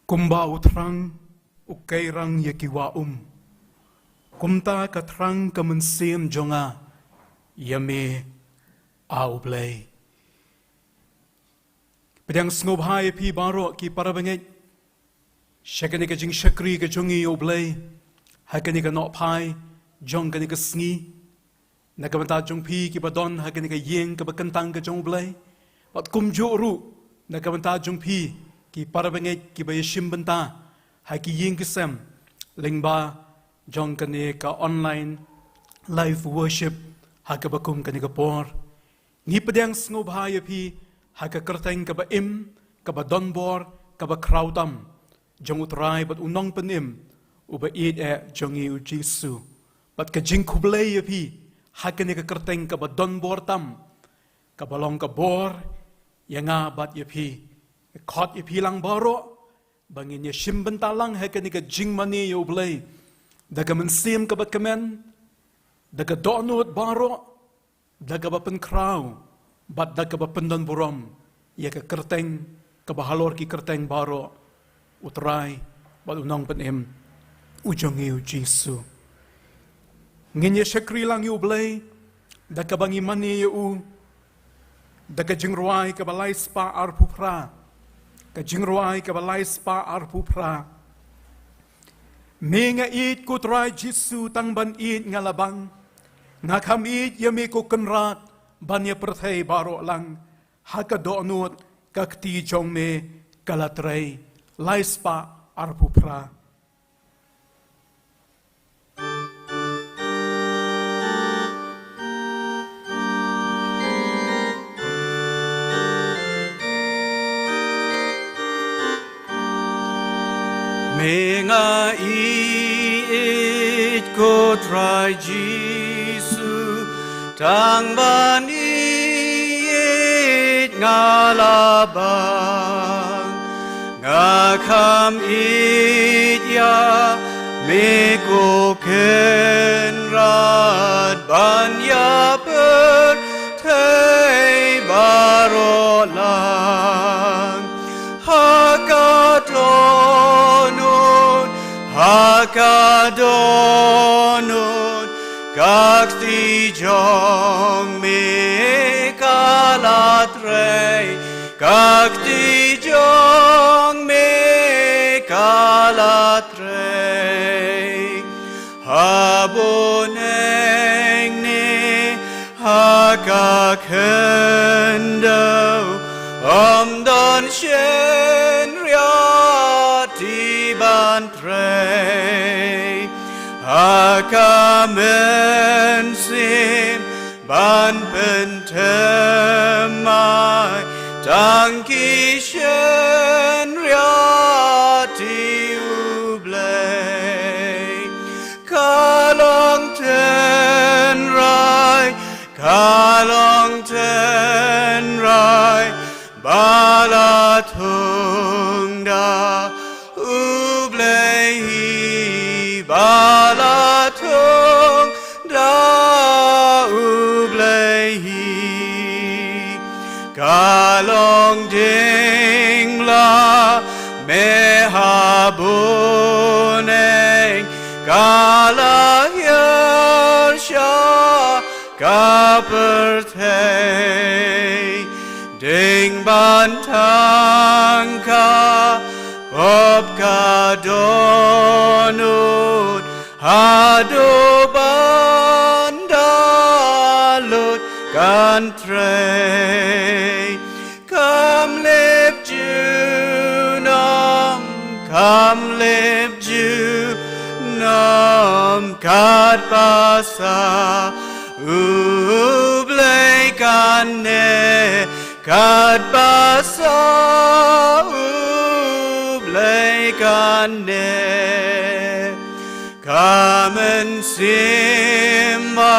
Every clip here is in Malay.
Kumba utrang ukairang yakiwaum. Kumta katrang kamansim jonga yame aublay. Pedang snobhay pi baro ki parabangit. Shakani ka jing shakri ka jongi oblay. Hakani ka nokpai jong kani ka sngi. Nakamanta jong pi ki badon hakani ka yeng ka bakantang ka jong oblay. Pat kumjo ru nakamanta jong pi ki parabangit ki bayashim banta. Haki yeng kisem lingba jong kani ka online live worship hakabakum kani ka por. Ni pedang snobhay pi haka kerteng ka ba im, ka ba donbor, ka ba krautam, jong utray bat unong panim, uba id jong u Jisu. Bat ka jing kublay pi, haka ni ka kerteng ka ba donbor tam, ka balong ka bor, yanga bat pi, kot pi lang baro, bangin ya shimbenta lang haka ni ka jing mani ublay, daga mensim ka ba kemen, daga donut baro, daga ba penkraw, bat daga ba pendan burom, ya ka kerteng, ka bahalor ki kerteng baro, utray, bat unong panim, ujong iu Jisu. Nginya syakri lang yu blay, daga bangi mani yu, daga jingruay ka balay spa arpupra, ka jingruay ka balay spa arpupra. Menga it kutray Jisu tang ban it ngalabang, ngakam it yami ko kenrat, banya perthai baro lang, haka doonut kakti jong me kalatray, laispa arpupra. Menga iit ko try Jisu tang ban iit ngalabang ngakam iit ya me ko kenrat ban ya perthai barolang Hakadonun kakti jong me kalatrei kakti jong me kalatrei haboneng ne hakakendo don shen riati bantrei hakamen sim ban pentemai tangki shen riati ublei kalong ten rai balatung da ublehi balatung da ublehi kalong ding la mehabuneng kalahir sya kapertei ding bantang ka bob ka donut hado bandalut kantrei kam lep junam kat basa ublei kane kat basa ublei kane kamen simba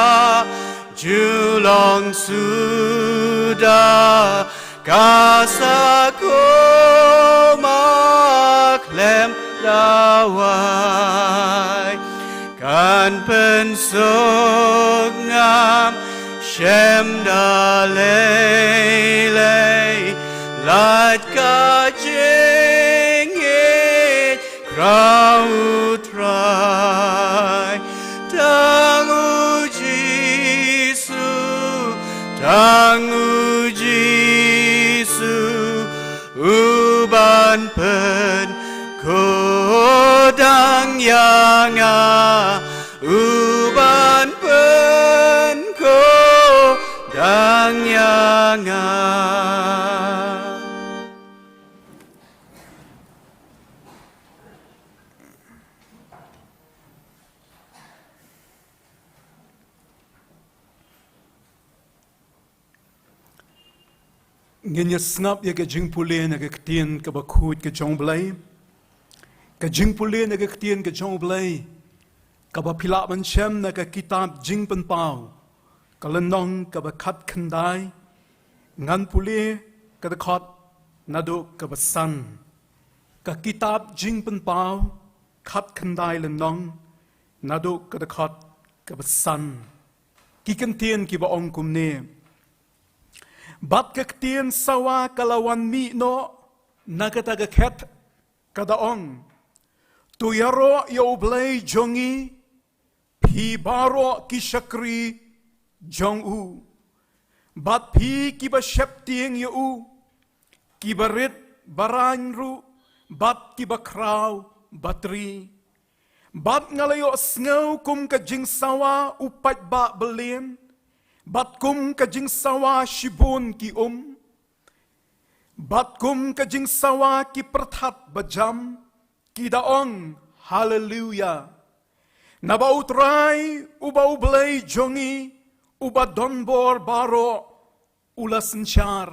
julong suda kasako maklem dawai kan pensuk ngam shem dalele lat ka jing utrai tang uji su uban pen kodang yanga uban pen kodang yanga. Ngin snap ya ke jing pule na ke tien ke bakut ke jong blai ke jing pule na ke tien ke jong blai ke ba phila ban chem na ke kitab jing pen pau ke lenong ke ba khat khandai ngan pule ke de khot na do ke ba san ke kitab jing pen pau khat khandai lenong na do ke de khot ke ba san ki kan tien ki ba ong kum ne bat kaktian sawa kalawan mi no nakataga ket kadaong tuyaro yoblay jongi pi baro kishakri jong u bat pi kiba shepting yu kibarit baranru bat kiba kraw batri bat ngalayo sngaw kum ka jing sawa upat ba belin bat kum ka jing sawa shibun ki bat kum ka jing sawa ki perthat bajam ki daong hallelujah naba utrai uba ublay jongi uba donbor baro ula senchar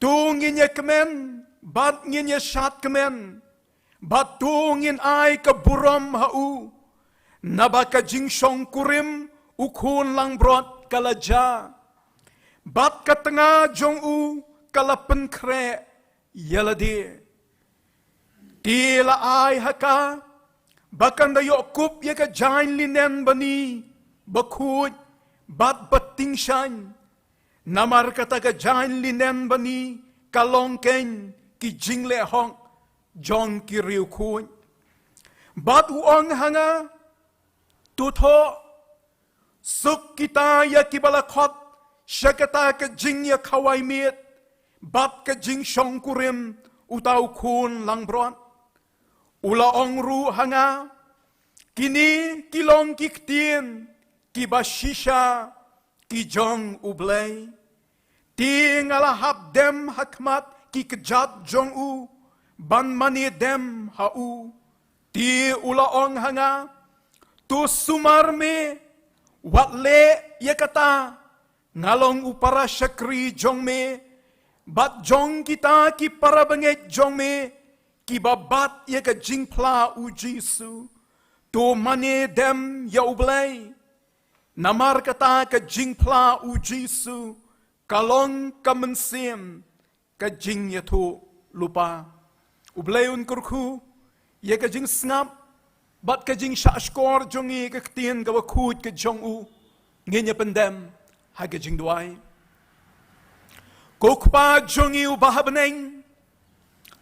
tungin ya kemen bat ngin ya shat kemen bat tungin ay ka buram hau naba ka jing shong kurim ukun lang brot kalaja bat katanga jong u kalapen kre yaladi tila ay haka bakan da yokup ya ka jain linen bani bakut bat bating shan namar kata ka jain linen bani kalongken ki jingle hong jong ki riu kun bat uong hanga tutho suk kita ya kibalakot syakata ke jing ya kawai miet bat ke jing shong kurim utau kun lang bron ula ong ru hanga kini kilong kiktien kibashisha ki jong ublay ti ngalahap dem hakmat ki kejat jong u ban mani dem hau ti ula ong hanga tu sumar me watle yakata ngalong upara syakri jong me bat jong kita ki para banget jong me ki babat yaka jingpla u jisu to mane dem ya ublay namar kata ka jingpla u jisu kalong kamensim ka jing yato lupa ublay un kurku yaka jing snap bat ka jing shashkor jongi ka ktien ka wakut ka jong u ngenya pendem ha ka jing duai kokpa jongi u bahabneng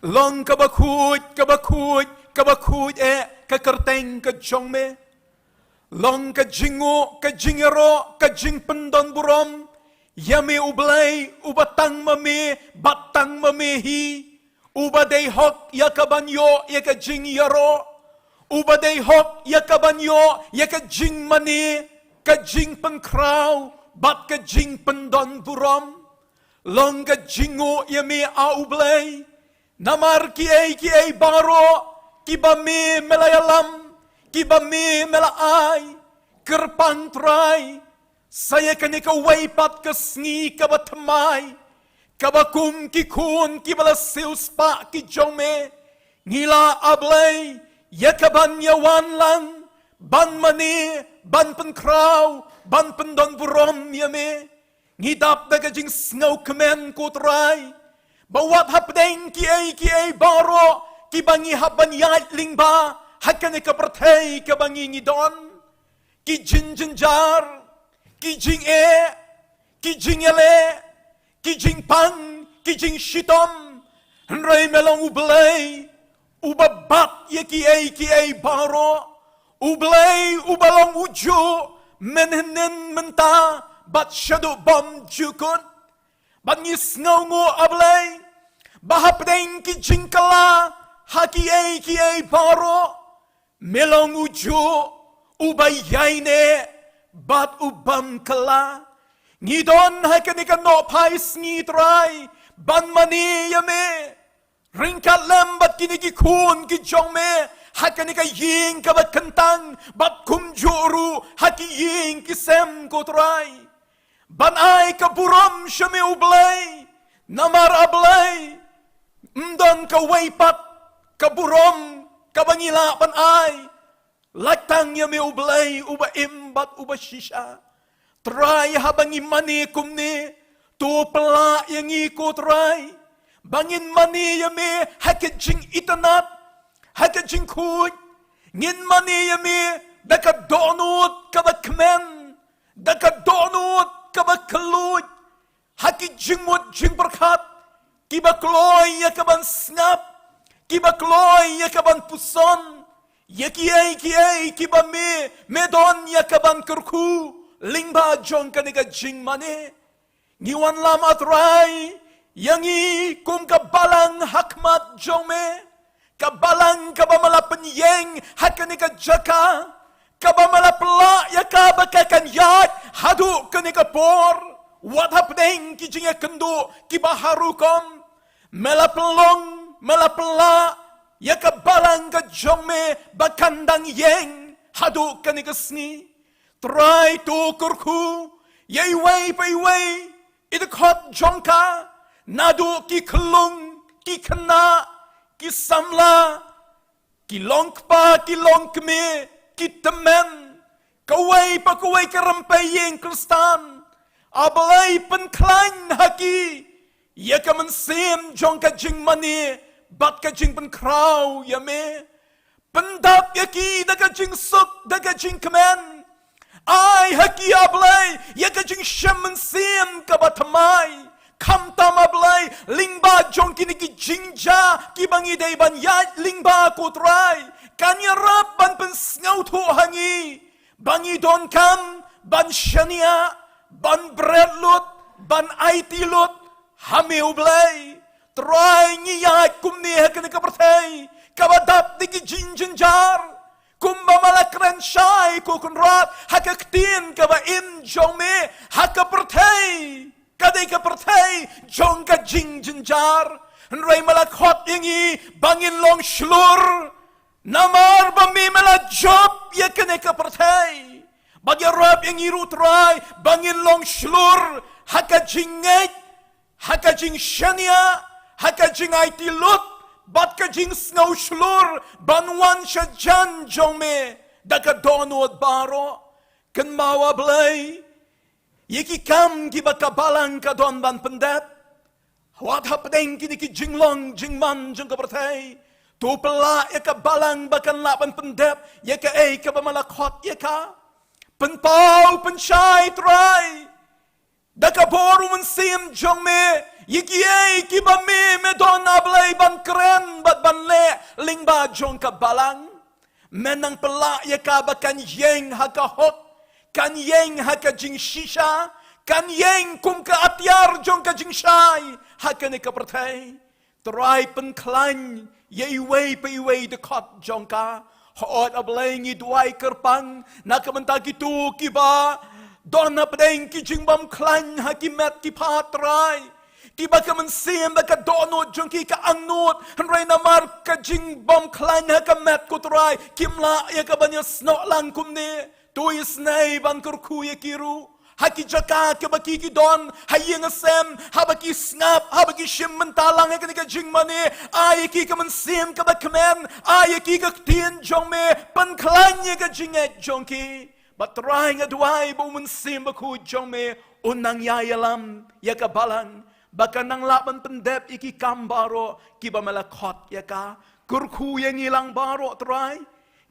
long ka bakut e ka kerteng ka jong me long ka jingo ka jingero ka jing pendon burom yame ublay ubatang mame batang mame hi ubadei hok yakabanyo yaka jing yaro ubadei hok yakabanyo yaka jing mani ka jing pengkraw bat ka jing pendon burom long ka jingo yame aublay namar ki ay baro ki ba me melayalam ki ba me melaay kerpang try saya kanika waypat ka sngi ka batmay ka bakum ki kun ki bala siuspa ki jome ngila ablay yakaban yawan lang ban mani ban penkraw ban pendon burom yame ngidap da kajing sngaw kemen kutray bawat hapdeng ki ay baro ki bangi haban yait lingba hakane ka pertay ka bangi ngidon ki jinjar ki jing ki jingele ki jing pang ki jing shitom Henry melong ublay ubabat ki baro, ublay ubalong ujo, menhenen menta, bat shadow bom jukun, bat ngisngaw ngo ablay, bahapdeng ki jingkala, ki baro, melong ujo, ubayay ne, bat ubam kala, ngidon hakanika no pais ngitray, ban mani yame, ringkat lambat kinigikun kijong me, hakanika ying kabat kentang, bat kumjuru, haki ying kisem kotray, ban ay kaburam syame ublay, namar ablay, mdan kawaypat, kaburam, kabangila pan ay, latang yame ublay, uba imbat, uba shisha, try habang imani kumni, tu pela yang ikut rai, bangin mani yame hakajing itanat, hakajing kuy, ngin mani yame dakat donut kabat kemen, dakat donut kabat keluj, hakijing mut jing berkat, kiba kloy ya kaban snap, kiba kloy ya kaban puson, ya kiai kiba medon ya kaban kerku, lingba jong kaniga jing mani, ngiwan lamat rai, yangi kum kabalang hakmat jome, kabalang kabamala penyeng hakanika jaka, kabamala pela ya kabakakan yat, hadu kanika por, wat hapdeng kijinga kendo kibaharukom, melapelong, melapela, ya kabalang ka jome bakandang yeng, hadu kanika sni, try to kurku, yay way, ito kot jongka, nado ki kelung, ki kena, ki samla, ki longkpa, ki longkme, ki temen, kawai pa kawai karampay yang kristan, abalay penklan haki, ya ka mensem jongka jing mani, bat ka jing penkraw yame, pendap yaki daga jing suk, daga jing kemen, ay haki ablay, ya ka jing shaman sim kabatamay, kam tam ablay, lingba jong kiniki jingja, kibangi day ban yat lingba kutray, kanya rap ban pensngaw tu hangi, bangi don kam, ban shania, ban breadlut, ban aitilot, hami ublay, try ngiyat kumni hakan kabartay, kabadap diki jinjinjar, kumba malakran syai ko kunrat hakaktin kaba im jong me hakapertay kadai kapertay jong ka jing jinjar nrai malakhot yangi bangin long shlur namar bami mala job yakane kapertay bagi rap yang irutray bangin long shlur hakajinget hakajing shania hakajing aitilot bat ka jing snow shlur banwan siya jan jong me daga donod baro kan mawa blay yiki kam ki bakabalang ka don ban pendep wat hapdeng kini ki jinglong jingman jong kabartay tu pela ya kabalang bakan laban pendep ya ka ka bamalakot ya ka penpau pensyai try daga boru mensim jong me yiki kiba me don ablay ban keren bat ban le lingba jong kabalang menang pela ya kabakan yeng hakahot kan yeng hakajing shisha kan yeng kum ka atyar jong ka jing shai hakane kapertay try penklan ye way de kot jong ka hoot ablay ngi duai kerpang nakamenta gitu kiba don apdeng ki jing bam klan hakimet ki patray tiba ka mensim baka donot jong ki ka anot hanray namar ka jing bom klan ha ka met kutray kimla ya ka banyo snok lang kumne tuyis nay ban kurku ya kiru haki jaka ka baki ki don hayeng asem habaki snap habaki shim mentalang ya ka jing mane ay ki ka mensim ka bakmen ay ki ka tin jong me pan klan ya ka jing et jong ki batray nga duay bo mensim baku jong me unang yayalam ya ka balang baka nang laban pendep iki kambaro kiba malakot ya ka kurku yang ilang baro try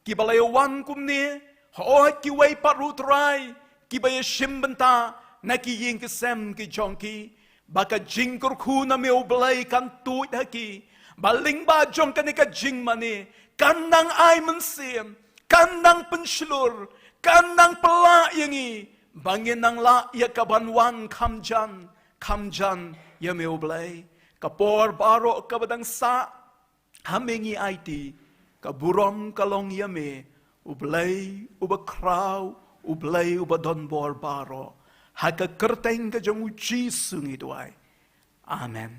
kiba layawan kumni hoot ki way paru try kiba ya shimbenta na ki ying kesem ki jongki baka jing kurku na me oblay kan tuit haki Baling ba jong kanika jing mani, kanang ay mensim, kanang penslur, kanang pela yangi, bangin nang la ya kabanwan kamjan ya meublay, kapor baro kabadang sa, hamingi IT, kaburom kalong yame, ublay, ubakraw, ublay, ubadonbor baro, haka kerteng ka jong uji sungi duay. Amen.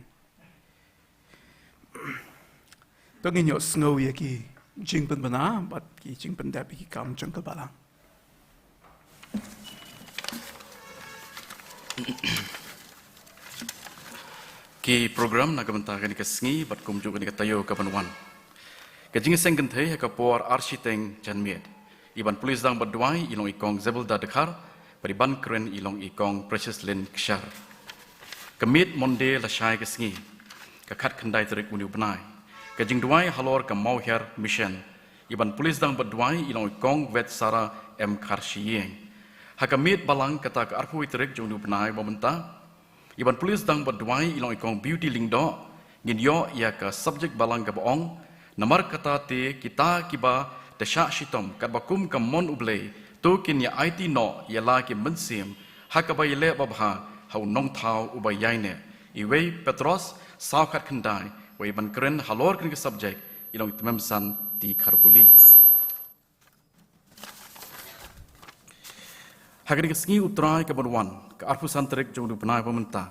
Tungin yo snow yaki jingpen bana, but ki jingpen dapi ki kam jang balang. Ki program na kabanta kani kasngi bat kumju kani katayo kapanwan. Kajing sengken thai ka por architeng janmiet. Iban pulis dang badwai ilong ikong zebel da dekar, pariban keren ilong ikong precious lin kshar. Kamit monde la shai kasngi. Kakat kandai terik uniu benai. Kajing duai halor ka mauher mission. Iban pulis dang badwai ilong ikong vet sara m karshiyeng. Hakamit balang kata ka arpui terik juniu benai bamenta. Iban pulis dang badwai ilong ikong beauty lingdo. Ngin yo ia ka subject balang ka baong. Namar kata te kita kiba desha shitom kat bakum ka mon ublay. Tu kin ya IT no ya la ki mensim. Hakabay le babha hau nong thau ubay yaine. Iway Petros saukat kendai. Way ban keren halor kan ke subject ilong tememsan di karbuli. Hagan ke sengi utrai ke berwan ke arpusan terik jong du benai pementa.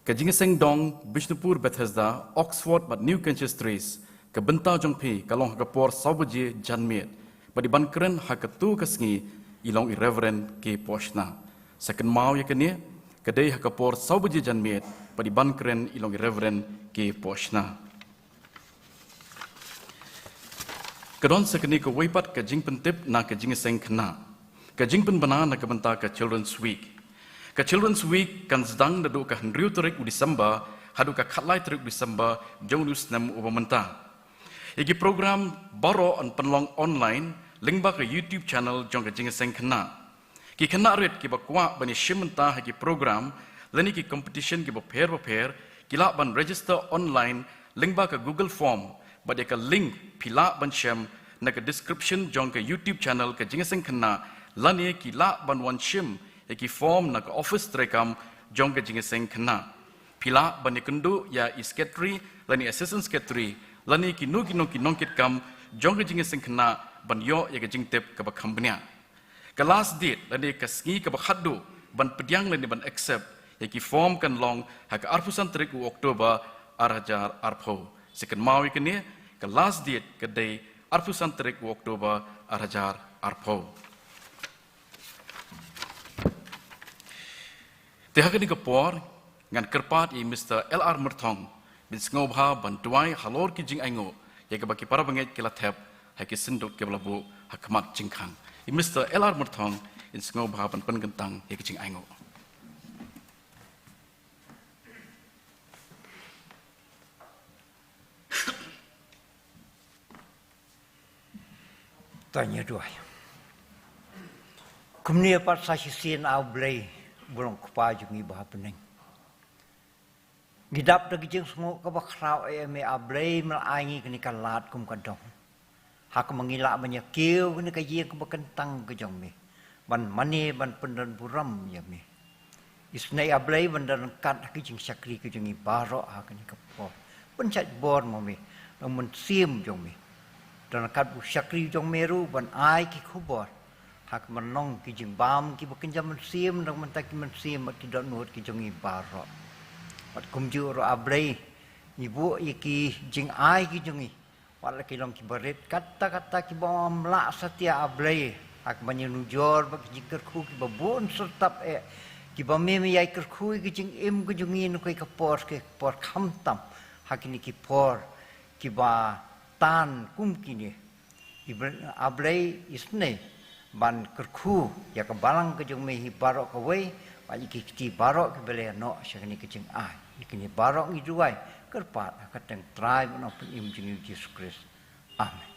Ke jingeseng dong Bishnupur Bethesda Oxford but New Canchestries ke benta jong pi kalong ke por saubaje janmiet. Badi ban keren hakatu ke sengi ilong irreverent ke poshna. Second mau ya kene kedai hakapor saubaje janmiet badi ban keren ilong irreverent ke poshna. Kedon sekeni ke weipat ke jingpen tip na ke jingeseng kena. Ke jingpen bana na ke benta ke Children's Week. Ke Children's Week kan sedang dadu ke hendriu terik u Disember, hadu ke katlai terik Disember, jong dus nem ubamenta. Igi program baro on penlong online, lingba ke YouTube channel jong ke jingeseng kena. Ki kena red ki bakwa bani shimenta hagi program, leni ki competition ki pair, kila ban register online, lingba ke Google Form, badi ke link pila ban shem, na ke description jong ke YouTube channel ke jingeseng kena, lani kila ban wan shim, ki form na ke office terekam jong ke jingeseng kena. Pila bani kendu ya secretary, lani assistant secretary, lani ki nongkit kam, jong ke jingeseng kena, ban yo ya ke jingtip ke bakambnya. Ke last date, lani ke sengi ke bakhadu, ban pediang lani ban accept, ki form kan long, haka arpusan terik u Oktober, arajar arpo. Second mau ikini, ke last date, ke day, arpusan terik u Oktober, arajar arpo. Tihaga ni kapor, ngan kerpat i Mr. L.R. Mertong, bin ngobha ban duai halor ki jing aingo, ya ke baki para banget kila tep, haki sinduk ke belabu, hakamat jingkang. I Mr. L.R. Mertong, in ngobha ban penggentang, ya ke jing aingo. Tanya dua. Kemudian pas saya sin ablay belum kepaju ni bah pening. Gidap dah kijing semua kebakrau me ablay melangi kini kalat kum kadong. Hak mengilak banyak kiu kini kajing kebakentang kejong me. Ban mani ban pendan buram ya me. Isnai ablay bandan kat kijing sakri kijing ibaro hak kini kepo. Pencet bor mo me. Namun sim jong me. Dan kat bu sakri jong meru ban ai ki kubor. Hak menong ki jing bam ki bukan jam sim dan mentak ki mensim ki don nut ki jong ibaro. Wat kumju ro ablay ibu iki jing ai ki jong i. Wala ki long ki baret kata-kata ki bom la setia ablay. Hak menyenujor bak jikir ku ki babon sertap ki bamemi yai kerku ki jing im ki jong i no ki por khamtam. Hak ni ki por ki ba tan kum kini ablay isne ban kerku ya ke balang ke jong mehi barok ke wei bagi ki barok ke bele no syakni ke jing ai ikini barok ni duai kerpat kateng try no pun im jing Yesus Kristus. Amin.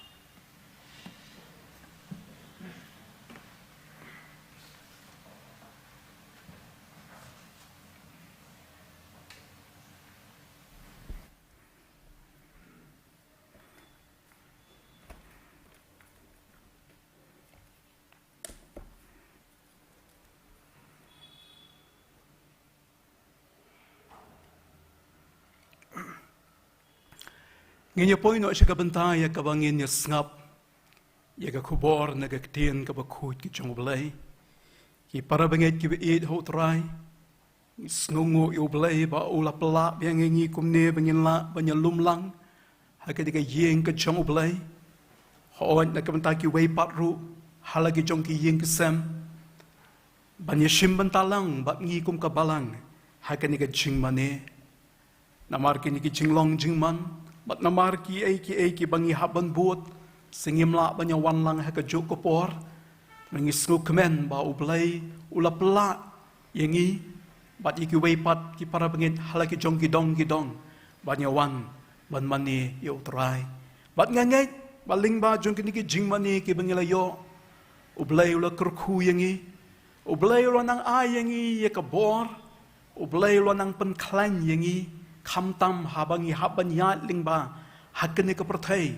Ngenya poin no siya kabanta ya kabangin niya sngap. Ya ka kubor na gagtien ka bakut ki chong blay. Ki para bangit ki beid ho try. Sngungu yu blay ba ula pela biang ngi kumne bangin la banya lumlang. Haka di ka yeng ka chong blay. Hoan na kabanta ki way patru. Halagi chong ki yeng kesem. Banya shimban talang bat ngi kum ka balang. Haka ni ka jing mane. Namar ki ni ki jing long jing man. Bat namar ki ki bangi haban buot. Singim la banya wan lang haka jok kopor. Mangi sngu kemen ba ublay ula pela yengi. Bat iki way pat ki para bangit halagi jong gidong gidong. Banya wan ban mani yo try. Bat ngangay baling ba jong ki ni ki jing mani ki bangi layo. Ublay ula kerku yengi. Ublay ula nang ay yengi ya kabor. Ublay ula nang penklan yengi. Kamtam habangi haban yat lingba. Hakan ni kapertay.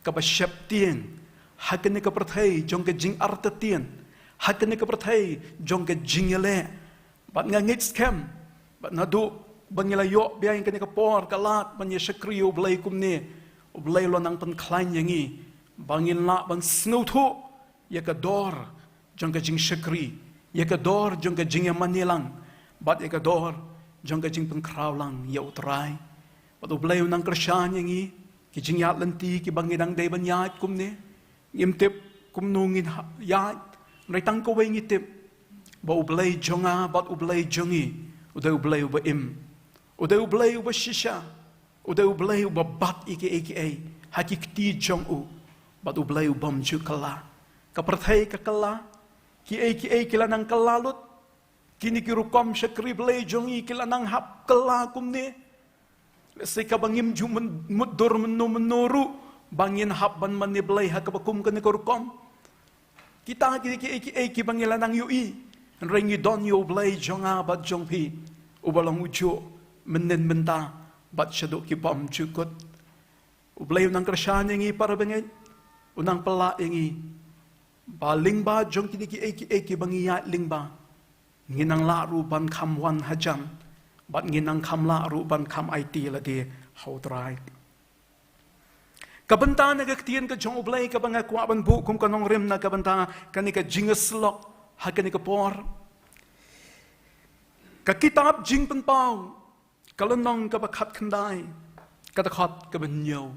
Kabasyap tien. Hakan ni kapertay. Jong ke jing arta tien. Hakan ni kapertay. Jong ke jing yale. Bat ngangit skem. Bat nadu. Bangilayo biyayin ka ni kapor. Kalat. Banya syakri ublay kumni. Ublay lo nang penklan yengi. Bangin la ban snutu. Ya ka dor. Jong ke jing syakri. Ya ka dor. Jong ke jing yamanilang. Bat ya ka dor. Jong ka jing pengkraw lang ya utray. Patu blayo nang kersyan yengi. Ki jing yat lenti ki bangidang day banyat kumne. Ngimtip kumnungin yat. Naitang kaway ngitip. Ba ublay jonga bat ublay jongi. Uday ublay uba im. Uday ublay uba shisha. Uday ublay uba bat aka. Hakikti jong u. Bat ublay ubam ju kala. Kapertay ka kala. Ki kila nang kalalut. Kini kirukom syakri blay jongi kila nang hap kala kumne. Lesay ka bangim ju mudur menuru. Bangin hap ban mani blay hakabakum ka ni kirukom. Kita ki bangila nang yui. Rengi don yo blay jonga bat jong pi. Ubalang ujo menen menta bat syaduk ki bom jukut. Ublay nang kersyan yengi para bangit. Unang pala yengi. Baling ba jong kini ki bangiyat ling ba. Nginang la ruban kam wan hajan. Bat nginang kam la ruban kam IT la di hautray. Kabanta na gagtiyan ka jong ublay ka banga kwaban bukum ka nong rim na kabanta kanika jingaslok ha kanika por. Kakitab jing penpaw kalanong kabakat kanday katakot kabanyaw.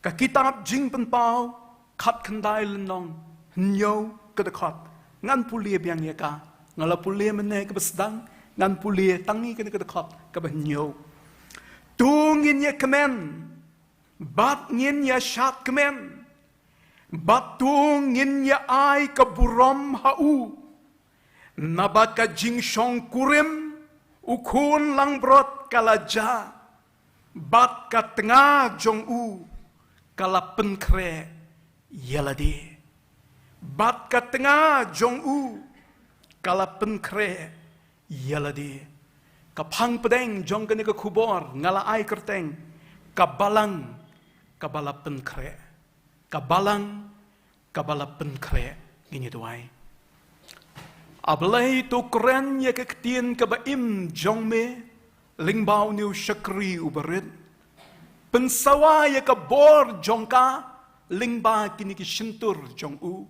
Kakitab jing penpaw kat kanday lanong nyaw katakot ngan pulia biang yaka. Ngala pulia menay kabasdang, ngan pulia tangi ka nakadakot kabanyaw. Tungin niya kemen, bat ngin niya syat kemen, bat tungin niya ay kaburam hau, nabaka jing syong kurim, ukun lang brot kalaja, bat ka tengah jong u, kalapen kre yaladi, bat ka tengah jong u, kalapen kre yaladi. Kapang pedeng jong kani ka kubor ngala ay kerteng. Kabalang kabalapen kre. Kabalang kabalapen kre. Ini tuai. Ablay tu keren ya kektien kabaim jong me. Lingbao niu syakri uberit. Pensawa ya kabor jong ka. Lingba kini kisintur jong u.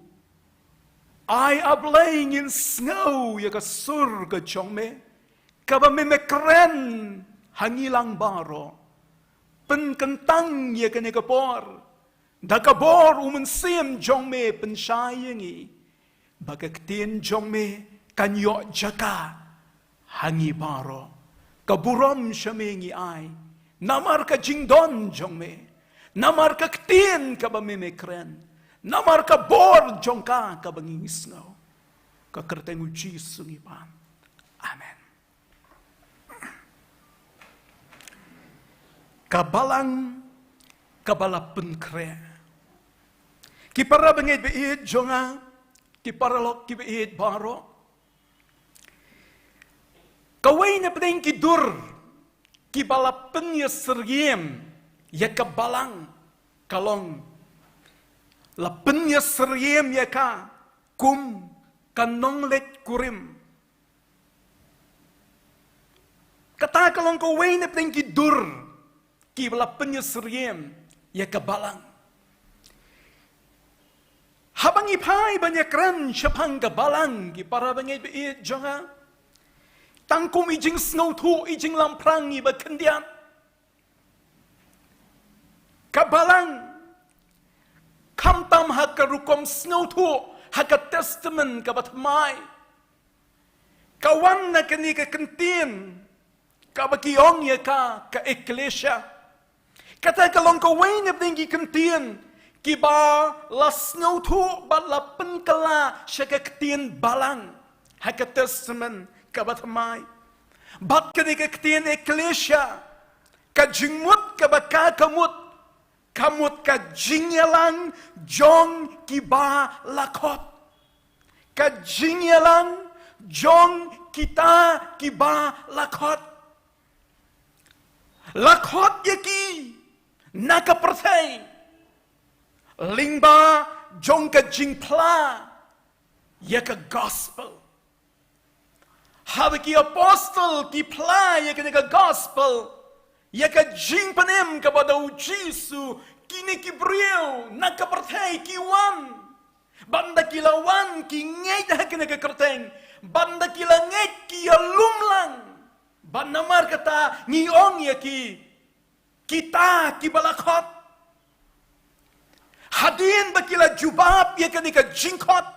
Ay ablay ngin sngaw ya kasur ka jong me. Kaba memekren hangilang baro. Penkentang ya kani kapor. Dakabor umensim jong me pensyayangi. Bagaktien jong me kanyo jaka hangi baro. Kaburom syamengi ay. Namar ka jingdon jong me. Namar ka ktien kaba memekren. Namar ka bor jong ka kabangingisnaw. Kakerteng uji sungipan. Amen. Kabalang kabalapen kre. Kipara bangit beid jonga. Kipara lok kibeid baro. Kaway na pedeng kidur. Kibalapen ya sergiem. Ya kabalang kalong. Lapen ya seriem ya ka kum kanong let kurim. Kata kalong ko way na pedeng kidur ki bala penyesriem ya kebalang. Habang ipai banyak ran syapang kebalang ki para bangai beit jonga. Tangkum ijing snow tu ijing lamprang iba kendian. Kebalang kamtam haka rukom snow tu haka testament kabatmai. Kawan na kani ka kentin kabakiong ya ka eklesia. Kata kalong kawain na tinggi kentin kiba la snow tu bat la penkala syaka kentin balang haka testament kabatmai. Bat kani ka kentin eklesia ka jingmut kabaka kamut kamut ka jingyalang jong kiba lakot. Ka jingyalang jong kita kiba lakot. Lakot yaki nakapertai. Lingba jong ka jingpla yaka gospel. Habiki apostle ki pla yaka nika gospel. Yaka jingpanem kepada Jisu kini kibriu nakapertai kiwan. Banda kilawan ki ngej hakina ke kerteng. Banda kila ngej ki lumlang. Banda mar kata ngiong ya ki kita ki balakot. Hadin bakila jubab ya kanika jingkot.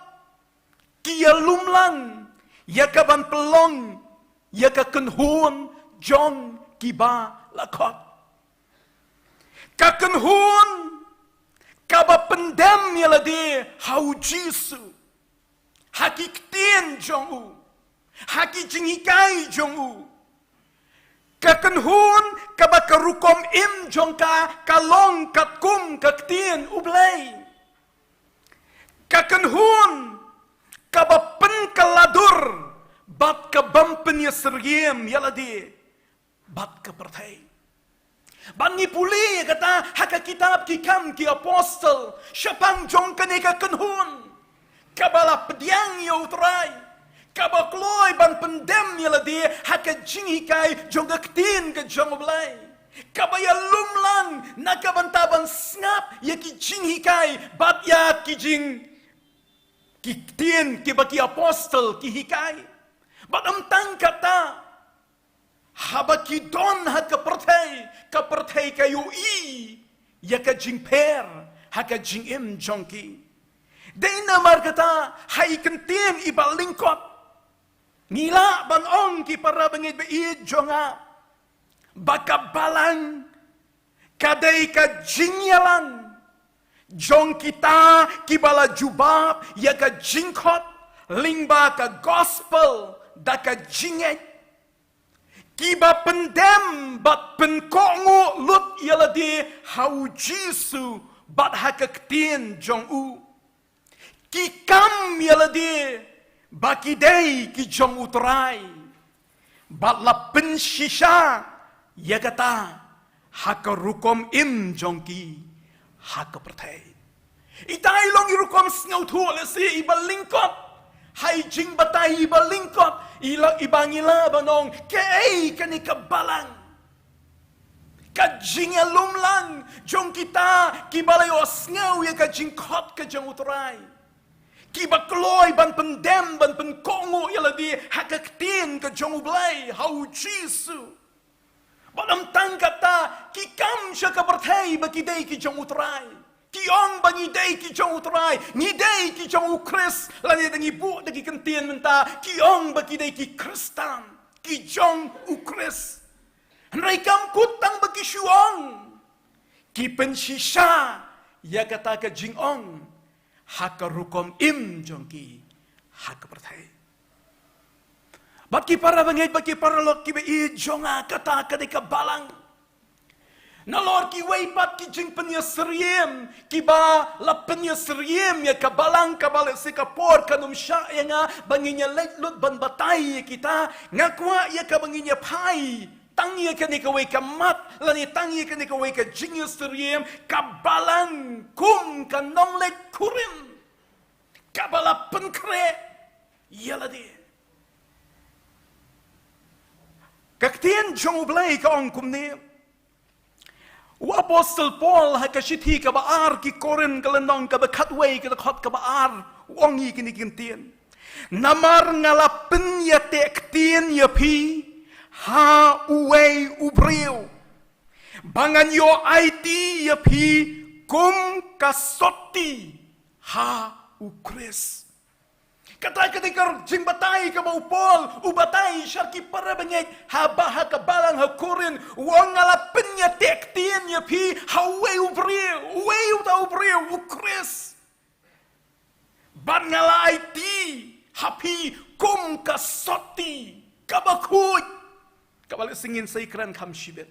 Ki lumlang ya ka ban pelong ya ka kenhun jong ki ba lakot. Ka kenhun kaba pendam yala de hau Jisu. Haki ktien jongu. Haki jingikai jongu. Kakenhun kaba karukom im jongka kalong katkum kaktien ublay. Kakenhun kaba penkaladur bat kabampen yasriem yala de bat kapertai. Bani puli kata haka kitab kikam ki apostle syapang jong kaneka kenhun kabala pediang ya utrai kaba kloi ban pendem ya ladi haka jingikai jong ketin ke jong oblai kaba ya lumlang nakabantaban snap ya ki jingikai bat ya ki jing kiktin ki baki apostle ki hikai bat amtang kata habaki don haka pertai kayu i ya ka jing per haka jing im jongki deina markata hai kentin iba lingkot ngila ban ong ki para bangit be i jonga baka balang kadai ka jingyalang jong kita kibala jubab ya ka jingkot lingba ka gospel da ka jinget kiba pendem bat penkongu lut yala di hau Jisu bat hakaktin jong u. Kikam yala di baki day ki jong utrai. Bat la penshisha yagata hakarukom im jong ki hakapertai. Itai long irukom sngaw tu lesi ibalingkot. Hai jing batai ibalingkot. Ila ibangila banong kei kani kabalang kajing lumlang jong kita kibalay osngaw ya kajing kot kajang utray kibakloi ban pendem ban penkongo ila di hakaktin kajang ublay hau Jisu badam tangkata kikam siya kabartay bakiday kijang utray kiong bangidey ki jong utray ngidey ki jong ukris lani dangi bu dagi kentien menta kiong bagidey ki kristan ki jong ukris nrai kam kutang bagi syuong ki penshisha ya kata ka jingong hakarukom im jong ki hakapertai baki para bangit baki para lok ki be i jonga kata ka de kabalang nalor ki weipat ki jing penyesriem ki ba la penyesriem ya kabalang kabale se kapor kanum sya ya nga banginya lut ban batai kita ngakwa ya ka banginya pai tangi ka ni ka wei kamat lani tangi ka ni ka wei ka jing yesriem kabalang kum kanong let kurim kabala penkre yaladi kaktien jong ublay ka ong kumni Apostol Paul ha kashiti ka baar ki korin kalenong ka bakatway ka khot ka baar wangi kini kintian namar ngalapin ya tektien ya pi ha uway ubriu bangan yo IT ya pi kum kasoti ha ukris kata ketika jing batai ka mau Paul ubatai syarki para bangit haba ha kabalang ha korin wang ngalapin ya tektien ya pi ha uway ubriu ukris ban ngala IT hapi kum kasoti kabakut kabalik singin sa ikran kamshibet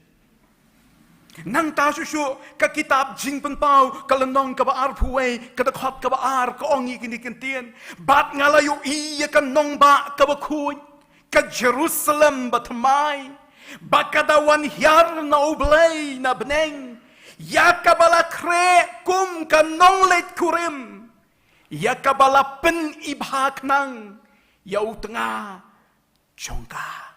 nang ta susu ka kitab jing penpau kalenong ka baar puway ka dakhot ka baar ka ongi kini kentian bat ngalayo iya ka nong ba ka bakut ka Jerusalem batmai bakadawan hyar na ublay na beneng ya kabala kre kum ka nonglet kurim ya kabala pen ibhak nang yau tengah jongka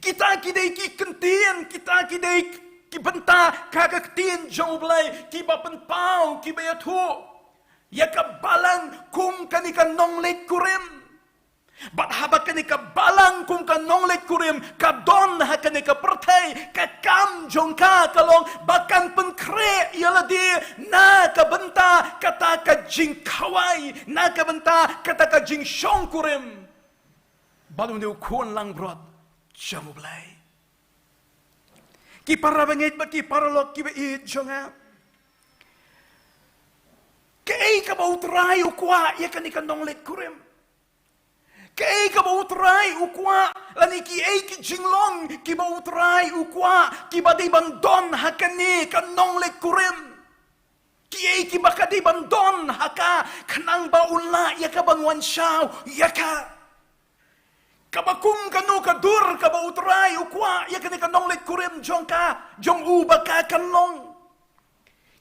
kita kidai ki kentian kita kidai ki benta kagak tien jong blai ki bapen pau ki bayatu ya kabalang kum kanika nonglet kurim bat haba kanika balang kum ka nonglet kurim ka don ha kanika pertai ka kam jongka kalong bakan penkre ialah dia na ka benta kata ka jing kawai na ka benta kata ka jing shong kurim balu ni ukun lang brot jamu belai. Ki para bangit ba ki para lok ki ba jonga. Kei ka ba utrai ukwa ya kanika nonglet kurim. Kei ka ba utrai ukwa lani ki ki jinglong ki ba utrai ukwa ki ba di bandon hakani ka nonglet kurim. Ki ki ba ka di bandon haka kanang ba unla ya ka bangwan shaw ya ka kabakum kanu kadur kaba utrai ukwa ya kani kanong let kurim jongka jong uba ka kanlong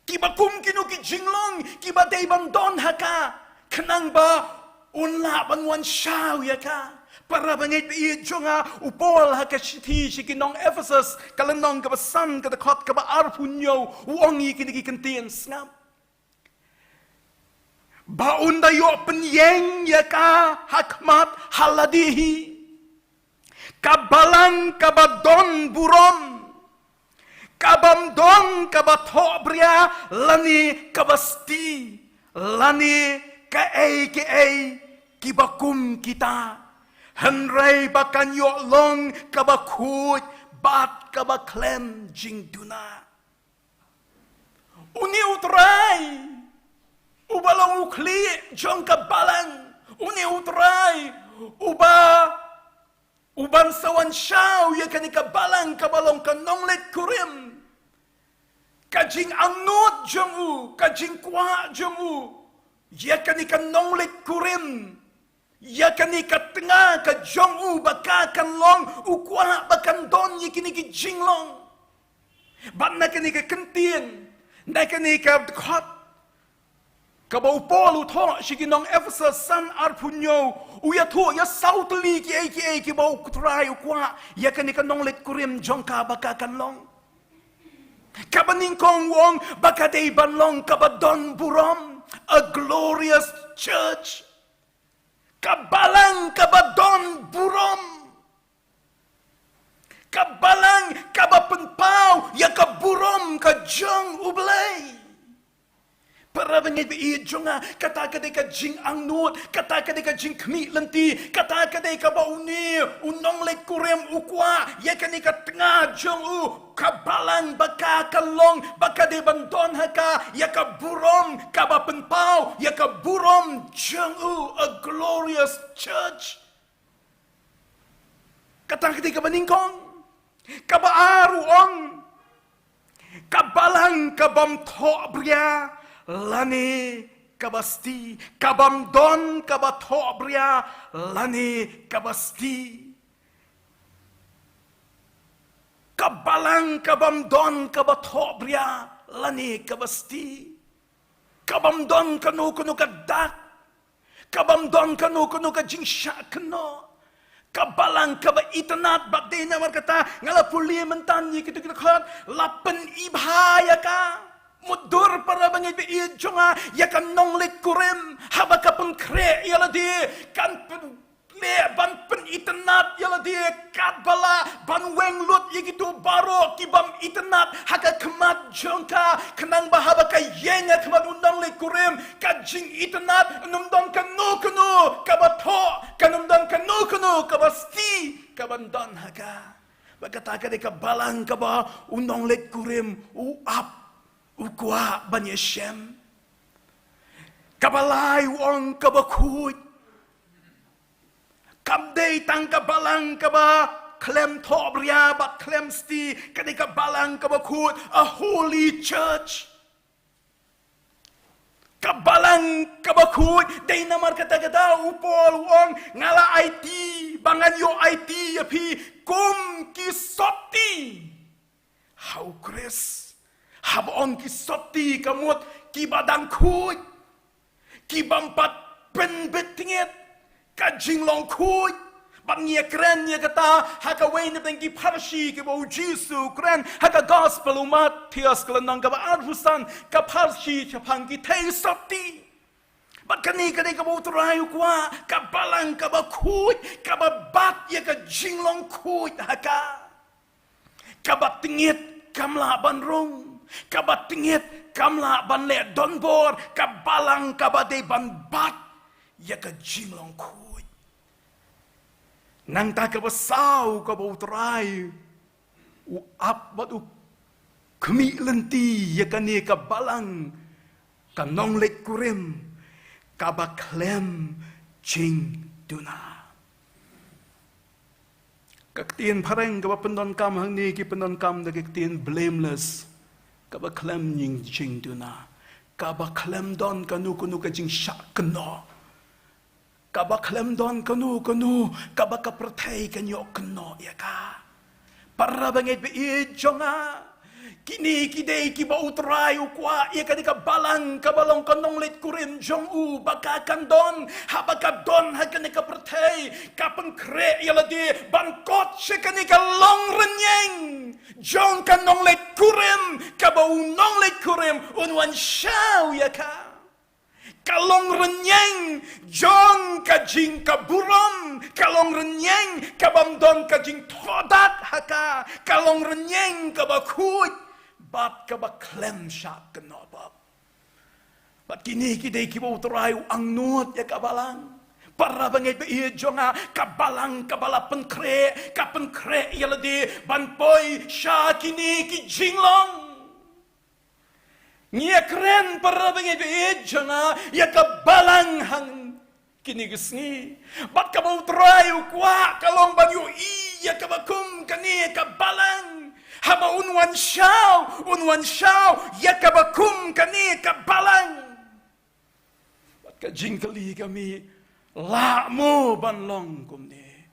kibakum kinu ki jinglong kiba day bandon haka kanang ba unla bangwan shaw ya ka para bangit i jonga upol haka shiti shikinong Ephesus kalanong kabasan kadakot kaba arpunyo uongi kini kintien snap baun dayo penyeng ya ka hakmat haladihi kabalang kabadon buron kabamdon kabatobria lani kabasti lani kae kibakum kita henrei bakan long kabakut bat kabaklem jingduna uni utrai ubalong ukli jong kabalang uni utrai uban sawan shaw ya kanika balang kabalong kanonglet kurim kajing anut jongu kajing kwa jongu ya kanika nonglet kurim ya kanika tengah ka jongu bakakan long ukwa bakan don ya kiniki jinglong ban na kanika kentien na kanika khot kabau Paul utho shikinong Ephesus san arpunyo uya thu ya sautli ki bau kutrai ukwa ya kanika nonglet kurim jongka bakakan long kabaning kong wong bakadei banlong kabadon burom a glorious church kabalang kabadon burom kabalang kabapenpau ya kaburom kajong ublay para bangit bi jonga kata kadai ka jing angnut kata kadai ka jing kmi lenti kata kadai ka bauni unong le kurem ukwa ya kani ka tengah jong u kabalang baka kalong baka de bandon haka ya ka burom ka ba penpau ya ka burom jong u a glorious church kata kadai ka baningkong ka baaru ong kabalang kabam thobria lani kabasti kabam don kabathobria lani kabasti kabalang kabam don kabathobria lani kabasti kabam don kanu kadak kabam don kanu ka jingsha kano Kabalang kaba itanat bakde na markata ngala puli mentan ye kita khat lapen ibhaya ka mudur para bangit be i jonga ya kan nonglet kurem haba ka pun kre yala di kan le ban pen itanat yala di kat bala ban weng lut ye gitu baro kibam itanat haka kemat jongka kenang bahaba ka yenga kemat undang le kurem ka jing itanat numdong kanu kabato kanumdang kanu kabasti kabandan haka bagata ka de kabalang kaba undang le kurem uap ukwa banyeshem kabalai wong kabakut kabdei tang kabalang kaba klem tobria bat klem sti kadi kabalang kabakut a holy church kabalang kabakut dei namar kata upol wong ngala IT bangan yo IT api kum kisoti how kres habon kisoti kamut kibadang kuy kibampat penbetinget kajing long kuy bangia keren ya kata haka wain na ki parshi ki bo jisu keren haka gospel umat tias kelenang ka arhusan ka parshi chapang ki tei soti bakani ka ka bo trai kwa ka balang ka ba kuy ka ba bat ya ka jinglong kuy haka ka batinget kamla banrong kabat tingit kamla ban le donbor kabalang kabade ban bat ya ka jinglong kuy nang ta ka basau ka bautrai u ap bat u kemi lenti ya ka ne kabalang ka nong let kurim kabaklem jing duna kaktien pareng ka pendon kam hang ni ki pendon kam da kaktien blameless kaba klem nying jing duna kaba klem don kanu ka jing syak keno kaba klem don kanu kaba ka pertai kanyo keno ya ka para bangit be i jonga kini kidei ki ba utrai ukwa ya ka di ka balang kabalong kanong let kurim jong u bakakan don habaka don hakane ka pertai kapeng kre yala di bangkot shekane ka long renyeng jong kanong let kurim kaba unong let kurim unwan shau ya ka kalong renyeng jong kajing kaburom kalong renyeng kabam don kajing thodat haka kalong renyeng kabakut bat kabaklem syak kenobab bat kini kidei kibo terai ang nuot ya kabalang para bangit be iya jonga kabalang kabala penkre kapenkre ya ledi banpoi sya kini ki jinglong ngia keren para bangit be iya jonga ya kabalang hang kini gesngi bat kabau terai kwa kalong bagyo iya kabakum kani kabalang haba unwan shau yakabakum kani kabalang bat ka jingkali kami lakmu banlong kumni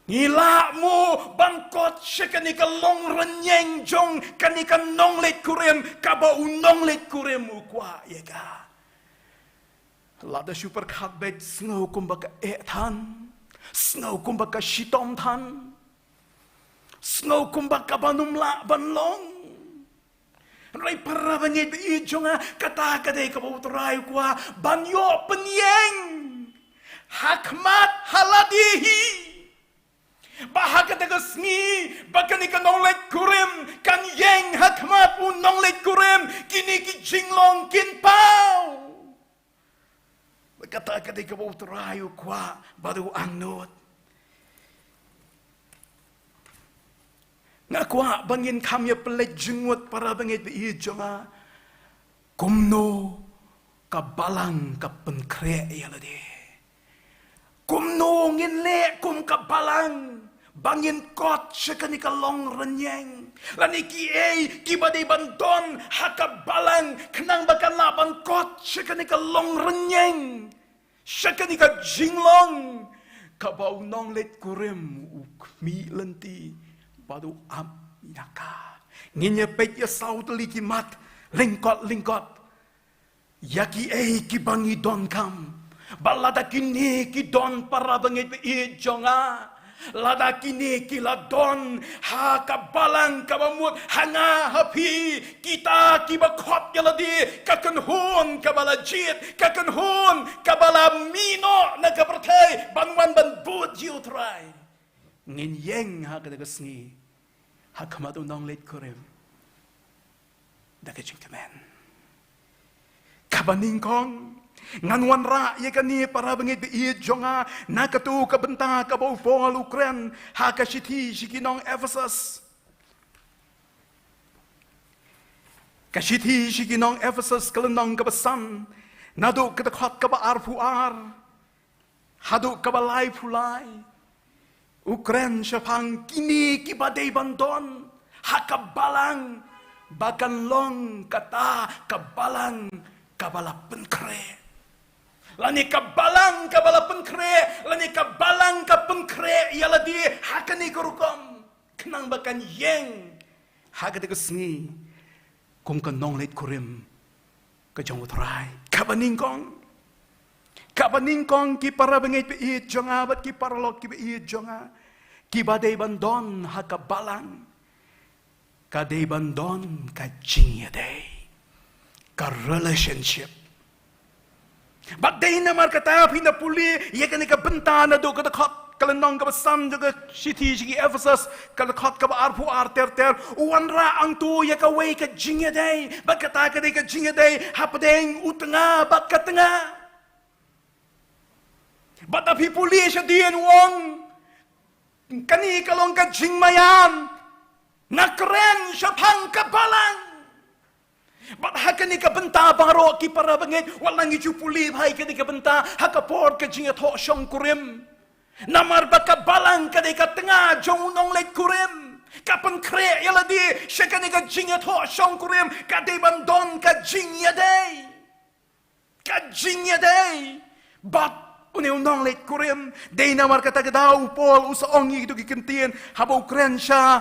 ngilakmu bangkot sekani ka long renyeng jong kani ka nong let kurem kaba unong let kurem ukwa yaka lada super khat bet snow kumbaka ethan snow kumbaka shitom than snow kumbak kabanum la banlong rai para bangit i jonga kata kadai ka bautrai kwa banyo penyeng hakmat haladihi bahaka tegasngi bakani ka nonglet kurim kan yeng hakmat un nonglet kurim kini ki jinglong kin pau kata kadai ka bautrai kwa baru angnot ngakwa bangin kamya pelet jengut para bangit bi jonga kumno kabalang kapenkre ya lade kumno ngin le kum kabalang bangin kot sekani kalong renyeng lani ki kibade bandon hakabalang kenang bakan laban kot sekani kalong renyeng sekani ka jinglong kabau nong let kurim ukmi lenti padu am yaka nginya pet ya sau teli kimat lingkot yaki ki bangi don kam balada kini ki don para bangit be jonga lada kini ki la don ha ka balang ka bamut hanga hapi kita ki ba khot yaladi ka kan hon ka bala jit ka kan hon ka bala mino na ka perthai banwan ban but jiu trai ngin yeng ha ka da sngi ha kamatu nong let korem da ka jingkamen kabaning kong nganwan ra ye kani para bangit be jonga nakatu ka benta ka bau pol Ukraine ha ka shiti shikinong Ephesus ka shiti shikinong Ephesus kalenong ka basan nadu ka khot ka ba arfuar hadu ka ba lai fulai Ukraine shapang kini ki ba dei bandon ha ka balang bakan long kata ka balang ka bala penkre lani kabalang kabala pengkre lani kabalang ka pengkre ialah di hakani korukom kenang bakan yeng hagade kesni kum kan nong let kurim ka jong utrai kabaning kong ki para bangit pe jonga bat ki para lok ki pe jonga ki badai bandon hakabalang ka dei bandon ka jingya dei ka relationship But day na markata pina puli ye kani ka bentana do ka khot kalanong ka basam juga city sigi Ephesus ka khot ka arpu arter wanra ang tu ye ka way ka jingya day bat kata ka day ka jingya day hapadeng utanga bat katanga bat api puli siya diyan wong kani kalong ka jingmayan nakren siya pang kabalang But hakani ka benta baro ki para bangit walang ichu puli bhai kani ka benta hakapor ka jinga tho shong kurim namar ba ka balang ka de ka tanga jong nong let kurim ka pen kre yala di shakani ka jinga tho shong kurim ka de bandon ka jingya day but unew nong let kurim de namar ka tagadaw pol usaong itu ki kentien habau kren sha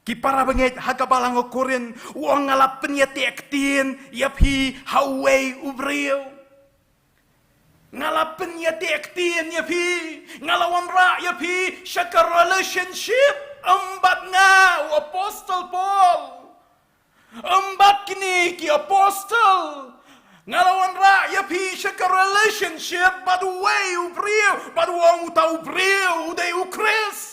Ki para bangit hakabalang o korin uang ngalap penyati ektin yapi hawai ubriyo ngalap penyati ektin yapi ngalawan ra yapi shaka relationship embat nga apostle Paul embat kini ki apostle ngalawan ra yapi shaka relationship badu way ubriyo badu uang utau ubriyo uday ukris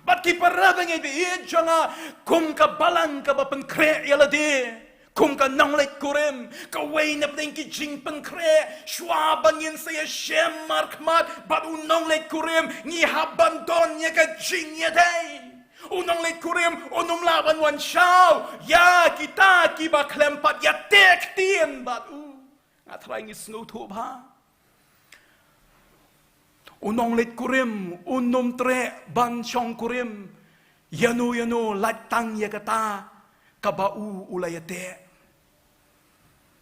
Bat ki parabang ibi jonga kum ka balang ka ba pengkre yaladi kum ka nanglet kurim ka way na pning ki jing pengkre shwa bangin saya shem markmat bat unonglet kurim ni habandon ya ka jing yaday unonglet kurim unum laban wan shaw ya kita ki ba klempat ya tek tien bat ngatrai ngi snow tu ba Unong let kurim, unum tre ban chong kurim, yanu latang yakata, kabau ulayate.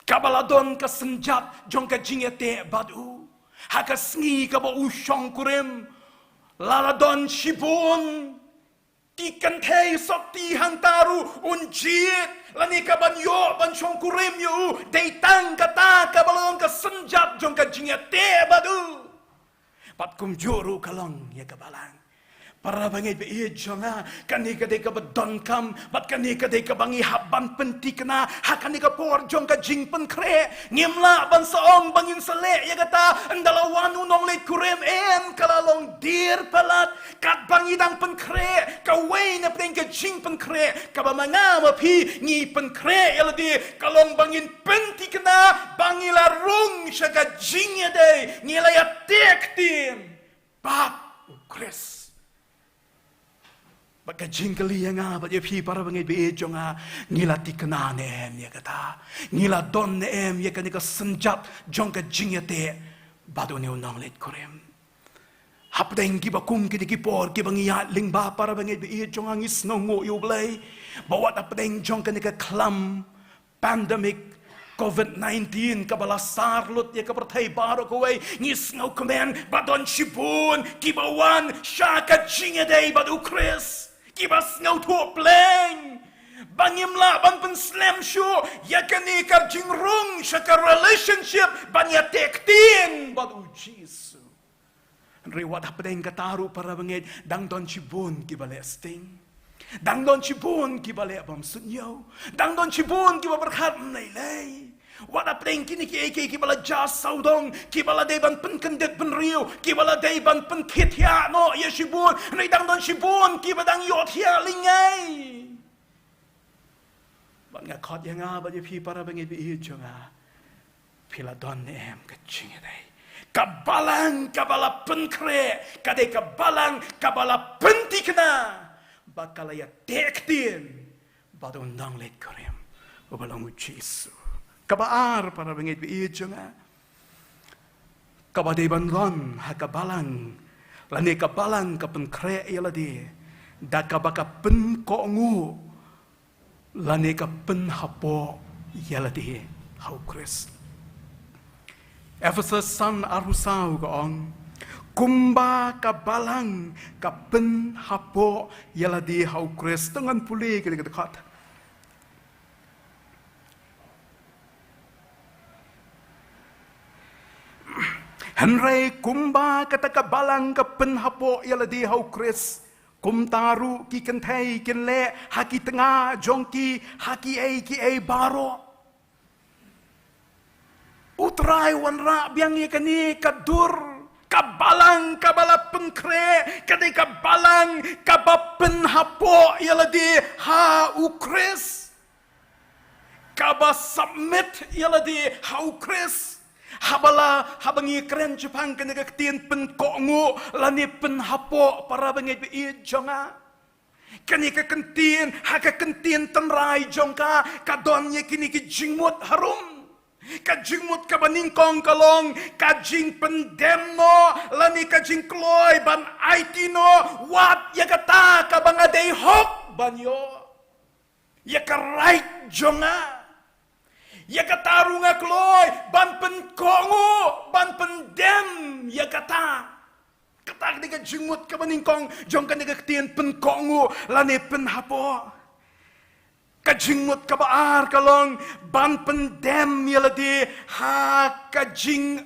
Kabaladon ka senjat jong ka jingete badu, hakasngi kabau chong kurim, laladon shibun, tikan thei sokti hantaru unjit, lani kaban yo ban chong kurim yo, deitang kata kabalon ka senjat jong ka jingete badu. Pat kum juru kalong ya kabalang. Para bangit be jonga kani kadai ka badon kam bat kani kadai ka bangi haban penti kena hakani ka por jong ka jing pen kre ngimla ban saong bangin sale ya kata andalawan unong let kurem kalalong dir palat kat bangi dang pen kre ka way na pen ka jing pen kre ka ba manga mapi ngi pen kre yaladi kalong bangin penti kena bangi la rung sya ka jing ya dei ngila ya tek tim bat ukres Baka jingkali yang apa dia pi para bangit be jonga ngilati kenan em ya kata ngila don em ya kani ka senjat jong ka jingete badu ne unang let korem hapdeng ki bakum ki por ki bangia lingba para bangit be jonga ngis no ngo yu blai bawat hapdeng jong kani ka klam pandemic COVID-19 kabala sarlut ya kapertai baro kawai ngis ngau kemen badon shibun kibawan syaka jingete badu kris Kibas ngau tuo pleng Bangimla ban pen slam show ya kani kap jingrung shaka relationship ban ya tektin bat Jesus. Rewat apeng kataru para bangit dang don chibun ki balesting. Dang don chibun ki bale bam sunyo. Dang don chibun ki berkat menilai. Wat apeng kini ki bala jas saudong ki bala de ban pen kendet pen riu ki bala de ban pen khithya no ya shibun nei dang don chibun ki badang yothya lingai. Nga khot yang ba je phi para bangi bi chunga phila don em ka chinga dai kabalang kabala penkre kade kabalang kabala pentikna bakala ya tektin badon nang let korem obalang Jesus kabaar para bangi bi chunga kabade banron ha kabalang lane kabalang ka penkre yaladi da kabaka pen ko ngu lane ka penhapo yaladi hau Chris. Ephesus san arusau gaong kumba ka balang ka penhapo yaladi hau Chris dengan puli kita dekat. Henry kumba kata ka balang ka penhapo yaladi hau Chris. Kum taru ki kentai ken le haki tengah jongki haki ai baro utrai wanra biang ye kani kadur kabalang kabala pengkre kadai kabalang kabapen hapo yaladi ha ukris kaba submit yaladi ha ukris habala habangi keren Jepang kena ketien pen kongu lani pen hapo para bangi bi jonga kani ka kentien ha ka kentien tenrai jongka kadonye kini ki jingmut harum ka jingmut ka baningkong kalong ka jing pendemno lani ka jing kloy ban aitino wat ya kata ka bangadei hok banyo ya ka right jonga ya kata runga kloy ban pen kongo ban pen dem ya kata ketika jengmut ka baningkong jong ka tien pen kongo lane pen hapo ka jengmut ka baar kalong ban pen dem yaladi ha ka jing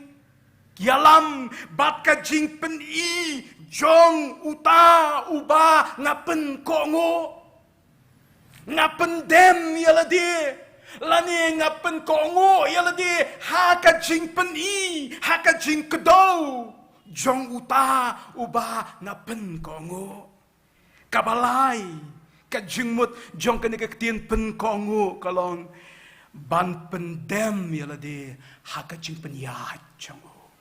yalam bat ka jing pen i jong uta uba ngapen kongo ngapen dem yaladi lani ngapen kongo yaladi haka jing peni haka jing kedau jong uta uba ngapen kongo kabalai ka jingmut jong kene ketien pen kongo kalong ban pendem yaladi haka jing penya jongo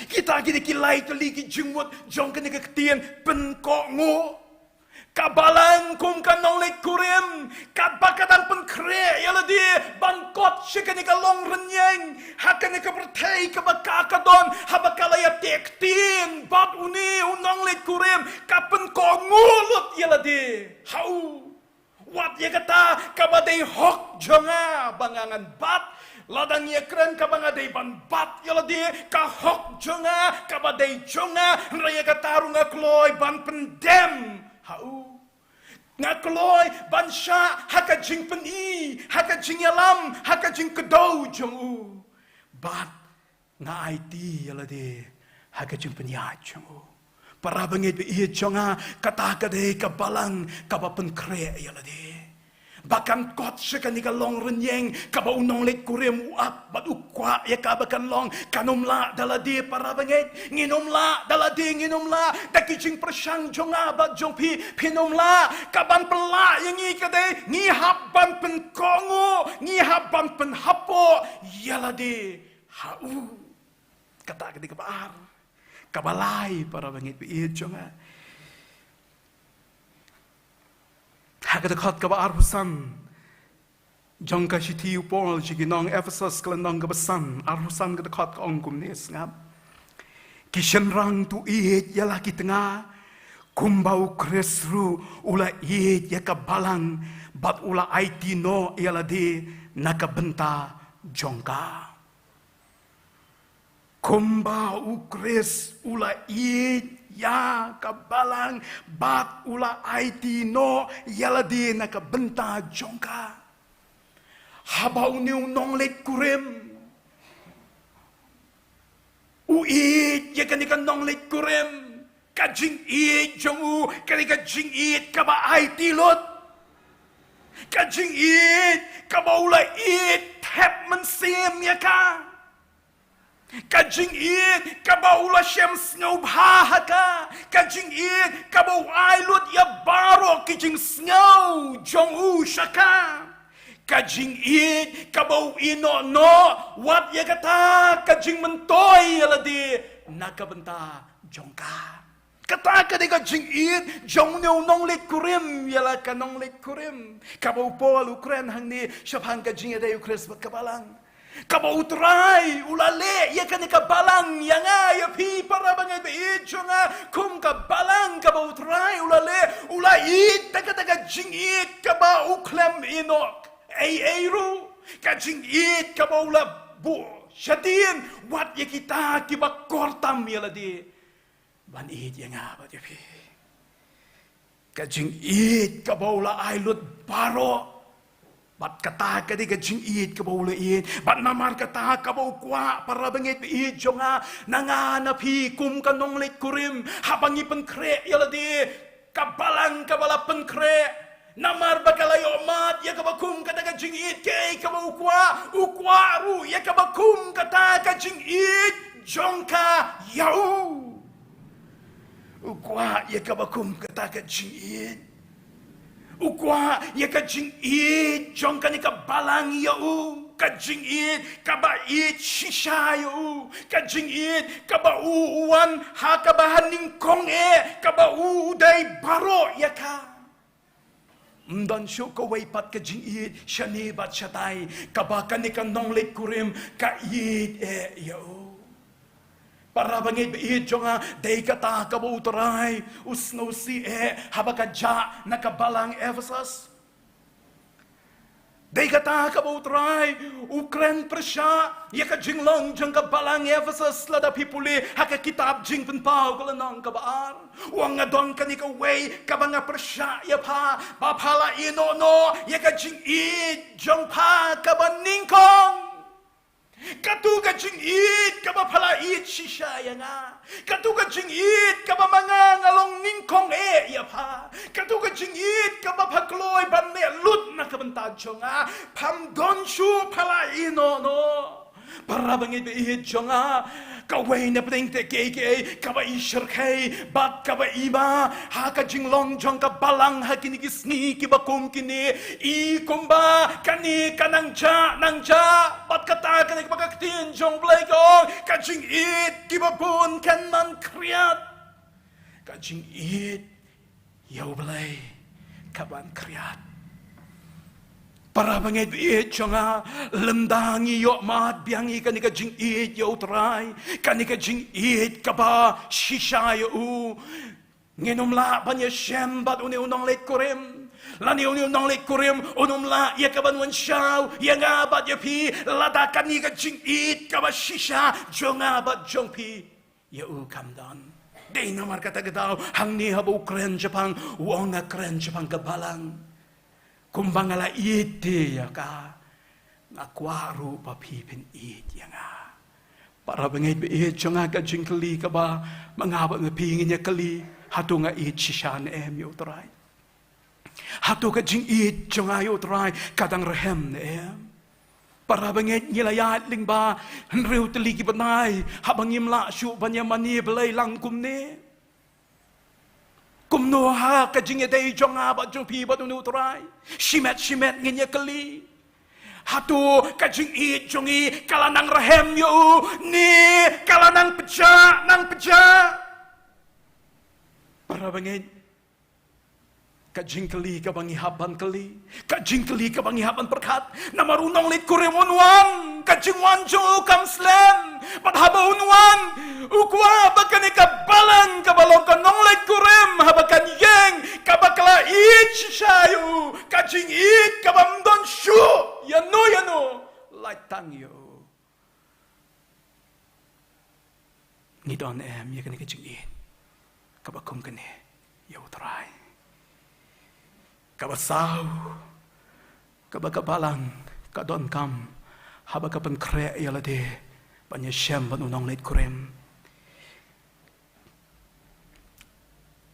kita kini kilai teli ki jingmut jong kene ketien pen kongo kabalang kum kanong lek kurim kabakatan pen kre yaladi bangkot shikani kalong renyeng hakani ka pertai ka bakakadon habakala ya tektin bat uni unong lek kurim kapen kongulut yaladi hau wat ya kata kabadai hok jonga bangangan bat ladang ya keren kabangadai ban bat yaladi ka hok jonga kabadai jonga raya katarunga kloy ban pendem hau ngakloy bansha haka jing peni haka jing yalam haka jing kedau jongu bat nga IT yalade haka jing penya jongu para bangit bi jonga kata kade kabalang kabapen kre yalade bahkan kot sekani kalong renyeng kaba unong lek kurem uap bat ukwa ya kabakan long kanumla daladi para bangit nginumla daladi nginumla dakijing persang jonga bat jongpi pinumla kaban pela yang ngi kade ngi habban pen kongo ngi habban pen hapo yaladi hau kata kade kabar kabalai para bangit bi jonga Hagad kat ka ba arhusan jong ka shiti upol jiginong Ephesus kalandong ka basan arhusan ka kat ka ongkum nis ngap kishen rang tu ihet yala kitanga kumbau kresru ula ihet ya ka balang bat ula IT no yala di nakabenta jongka kumbau kres ula ihet ya kabalang bat ula IT no yaladi na kabenta jongka. Habau niu nonglet kurim. Uit ya kanika nonglet kurim. Kajing it jongu kanika jing it kaba IT lot. Kajing it kaba ula it tap man sim ya ka. Kajing it kabau la shem snow bahaka. Kajing it kabau ailut ya baro kijing snow jong shaka. Kajing it kabau ino no wat ya kata kajing mentoy aladi nakabenta jongka. Kata ka kajing it jong no nong lit kurim yala ka nong lit kurim. Kabau pol Ukren hang ni syapang kajing ada Ukres kabalang. Kabau utrai ulale ya kan kabalang yang ya pi para bangai be jonga kum kabalang kabau utrai ulale ulai taka jingit kabau klem inok ru kajing it kabau la bu syadin wat ya kita kiba kortam ya ladi ban it yang apa ya pi kajing it kabau la ailut baro bat kata ka di kajing it kabau le it bat namar kata kabau kwa para bangit it jonga nangana pi kum kanong lit kurim habangi penkre yala di kabalang kabala penkre namar bakalayo mat ya kabakum kata kajing it ke kabau kwa ukwa ru ya kabakum kata kajing it jongka yau ukwa ya kabakum kata kajing it ukwa ya kajing it jong kanika balang ya kajing it kaba it shisha ya kajing it kaba uwan ha kabahan ningkong kaba dai baro ya ka mdan syo ko waipat kajing it shani bat shatai kaba kanika nonglet kurim ka it ya para bangit biit jonga day kata kabutray usno si habakaja nakabalang Ephesus day kata kabutray Ukren Persya yaka jinglong jang kabalang Ephesus lada pipuli haka kitab jing penpau kalanang kabaar wang adon kanika way kabanga Persya ya pa bapala ino no yaka jing it jong pa kabaningkong katu kajing it kaba pala it shisha ya nga katu kajing it kaba mga ngalong ningkong ya pa katu kajing it kaba pakloy banne lut na kabantadyo nga pamdon shu pala ino no para bangit it jonga kaway na pring te keke kaba ishar kay bat kaba iba ha kajing long jong kabalang ha kinigisni kibakum kini I kumba kani kanang ja bat kata kani bagaktin jong blay ko kajing it kibabun kan man kriat kajing it yaw blay kaban kriat para bangit it jonga lemdangi yok mat biangi kanika jing it yo try kanika jing it kaba shisha yo ngenom la banya shembat uni unong let kurim lani uni unong let kurim unum la ya kaban wan shaw ya ngabat ya pi lada kanika jing it kaba shisha jonga bat jong pi ya kamdan day namar kata gadaw hang ni habo Ukren Japang wong Ukren Japang kabalang kumbangala ite ya ka nakwaru papipin it ya nga para bangit be it jonga ka jingkali ka ba mangaba nga pingin ya kali hatu nga it shishan yo try hatu ka jing it jonga yo try kadang rehem ne para bangit nilayat ling ba henriu teliki banay habang imla syu banya mani belay langkum ne kumno ha kajing day jonga ba jong pi ba nu try shimet nginya kali hatu kajing it jongi kalanang rahem yo ni kalanang peja para bangin kajing kali kabangi haban kali kajing kali kabangi haban perkat na marunong lit kuremonwan kajing wanjo kam slam padhabaunwan ukwa bakani kabalang kabalong kanong lit kurem habakan yeng kabakla it shishayu kajing it kabamdon shu yano laitang yo ngidon ya kani kajing it kabakum kene ya utrai kabasau kabakabalang kadon kam habakapan kre ya lade banya syam banunong leit kurem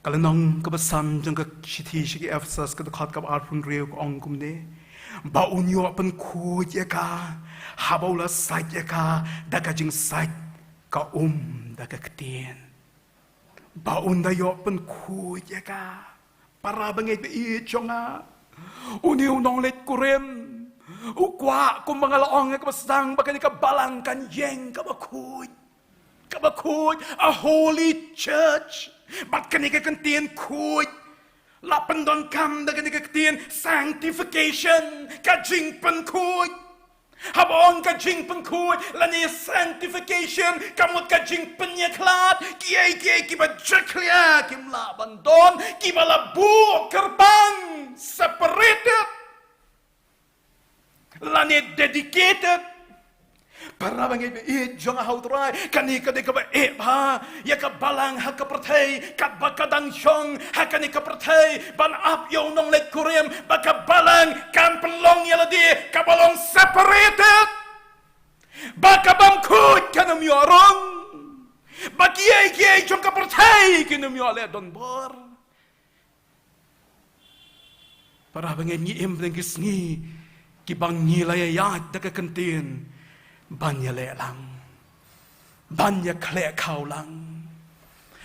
kalanong kabasam jang ka shiti shiki Ephesus ka khat kab arpun reu ko ong kumne ba unyo pan khu ya ka habaula sai ya ka daga jing sai ka daga ktien ba unda yo pan khu ya ka para bangai be chonga uniu nong let kurem ukwa kum mga laong ka basang bakani ka balang kan yeng ka bakhuj a holy church bat kani ka kantien khuj lapan don kam da kani ka kantien sanctification ka jing pan khuj habon ka jing pan khuj lani sanctification kamut ka jing pan ya klat kiai ki ba jaklia kim la bandon ki bala bu kerbang separated lani dedicated para bangai jong hautrai kani kade ka ba ba ya ka balang ha ka perthai kat bakadang syong ha kani ka perthai ban ap yo nong let kurem baka balang kan pelong ya ladi ka balong separated baka bam khut kanam yorong baki ai jong ka perthai kinam yo le don bor para bangai ni em dengis ni ki bang ni la ya da ka kantien banya le lang banya kle khau lang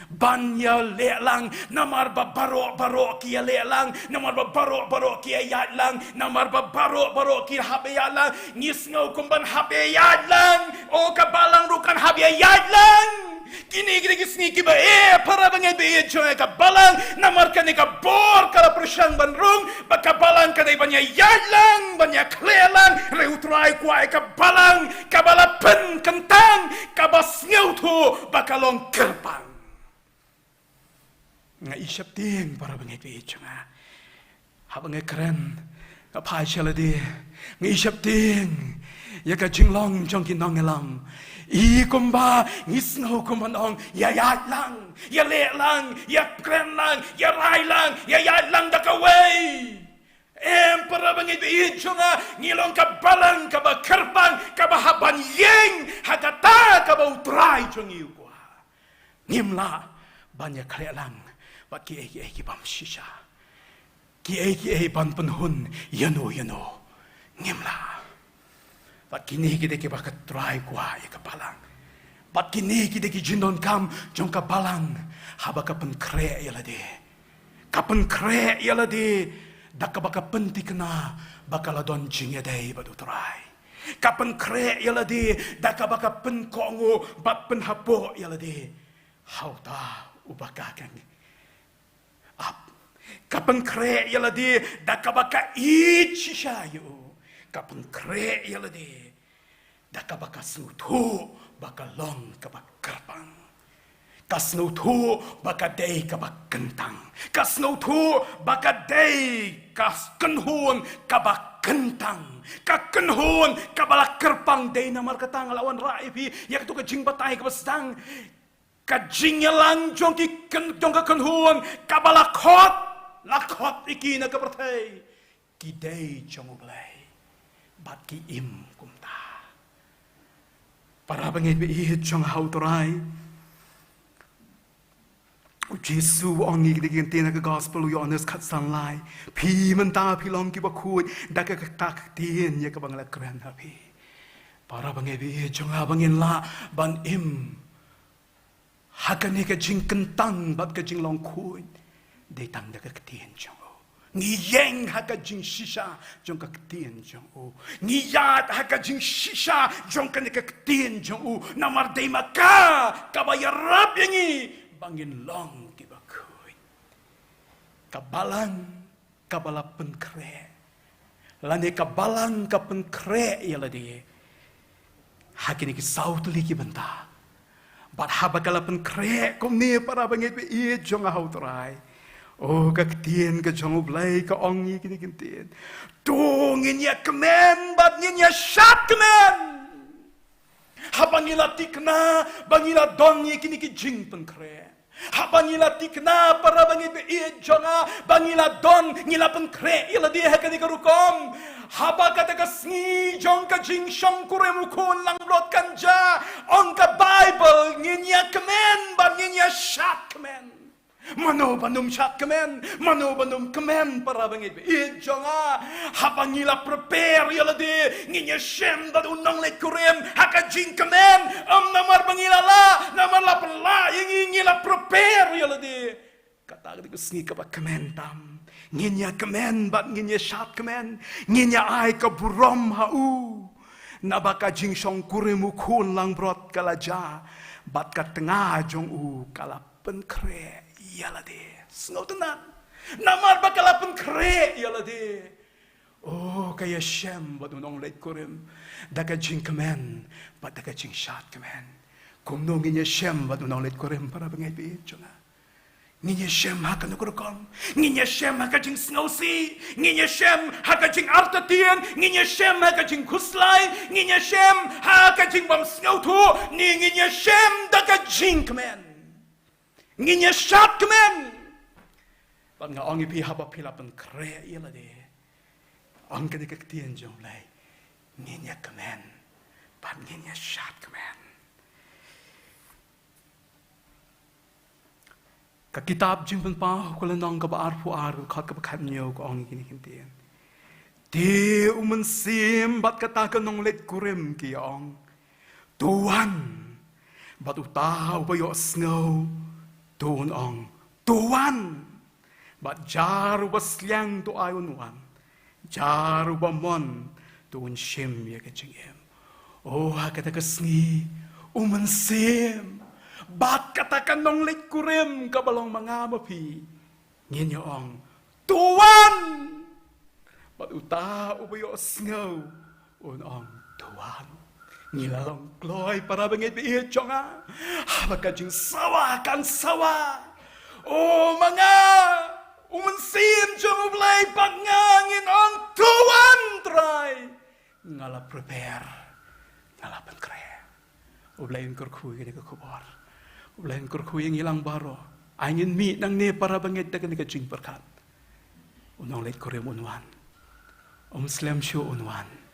banya le lang namar ba baro ki le lang namar ba baro ki ya lang namar ba baro ki habe ya lang ngis ngau kumban habe ya lang o ka balang rukan habe ya lang kini gisni ki ba para bangai be joy ka balang namar ka ni ka bor kala persang banrung baka balang ka dai banya yadlang banya klelang reutrai kwai ka balang ka balapen kentang ka basngau tu baka long kerbang ngai isap ting para bangai be chunga ha bangai keren ka pai chaladi ngai isap ting ya ka jinglong jong kinong elam I kumba ngisno kumanong ya lang ya le lang ya kren lang ya rai lang ya lang da kawai para bangai be chunga ngilong ka balang ka ba kerbang ka ba haban yeng hagata ka ba utrai chungi kwa ngimla banya kle lang ba ki bam shisha ki ban penhun yano ngimla Bat kini kita ke bakat try kuah ya kepalang. Bat kini kita ke jindon kam jong kepalang. Haba kapan kre ya lade. Kapan kre ya lade. Dak baka penti kena bakal don jingya dai badu try. Kapan kre ya lade. Dak baka pen kongo bat pen hapo ya lade. Hauta ubakakan. Up. Kapan kre ya lade. Dak baka ichisayo. Kapan kre ya lade daka baka snutu baka long ka bakarpang kasnutu baka day ka bakentang kasnutu baka day kaskenhun ka bakentang kakenhun ka balakerpang day na markatang lawan raipi yak tu ka jing batay ka basdang ka jingyalang jong ki jong ka kenhun ka balakot iki na ka pertay ki day jong ublay bat ki im kumta para bangai be jong hautorai Jesu ongi digin tina ka gospel yo honest kat sanlai pi menta pi long ki ba khu da ka tak tin ya ka bangla kran ha pi para bangai be jong ha bangin la ban im hakane ka jing kentang bat ka jing long khu de tang da ka tin jong Ni yeng haka jing shisha jong ka ktien jong u. Ni yat haka jing shisha jong ka ktien jong u. Namar day maka kabayarap yangi bangin long kibakuy. Kabalang kabalapen kre. Lani kabalang kapen kre yaladi. Hakini ki sautuli ki benta. Bat habakalapen kre kom ni para bangit be i jong ahautorai. Oh, kaktian ka jong ublay ka ongi kini kintian. Tungin ya kemen, bat ya syat kemen. Habangila tikna, bangila dongi kini ki jing pengkre. Habangila tikna para bangit be jonga bangila don ngila pen kre ila dia hakani karukom haba kata kasngi jong ka jing shong kuremu kun lang rot kanja on ka Bible nginya kemen ban nginya shat kemen mano banum shat kemen mano banum kemen para bangit be jonga habangila prepare ila dia nginya shem dan unang le kurem haka jing kemen namar bangila la namar la pela ngila prepare ila dia kata ko sngi ka ba kemen tam nginya kemen bat nginya shat kemen nginya ai ka burom hau nabaka jing shong kuremu kun lang brot kalaja bat ka tengah jong u kala pen kre yala de sngo tenan namar bakala pen kre yala de oh kaya shem bat unong let kurem daka jing kemen bat daka jing shat kemen kum no nginya shem bat unong let kurem para bengai bi jonga nginya shem haka nukurkom nginya shem haka jing snowsi nginya shem haka jing artatien nginya shem haka jing kuslai nginya shem haka jing bam snowtu nginya shem daka jing kemen nginya shat kemen ban nga ongi pi haba pila pen kre ila de ong ka dikak tien jong lai nginya kemen ban nginya shat kemen ka kitab jing pen pa ko le nong ka ba ar pu ar khat ka khat nyo ko ong kini kin tien de umen sim bat kata ka nong let kurem ki ong tuan bat utau ba yo snow tuan ong tuan bat jaru ba sliang tu ayun wan jaru ba mon tuan shim ya ka jingem oh kata ka sngi umen sim bat katakan nong let kurem ka balong mangama pi ngin yo ong tuan bat uta ubayo snow un ong tuan ngilalong kloy para bangit bi jonga baka jing sawa kan sawa oh mga umensim jong blay pangangin ong tuan try ngala prepare ngala pengkre ublay kurkuy gini ka kubor ublay kurkuy yang ilang baro angin mi nang ne para bangit da ka jing perkat unong let kurem unwan slam show unwan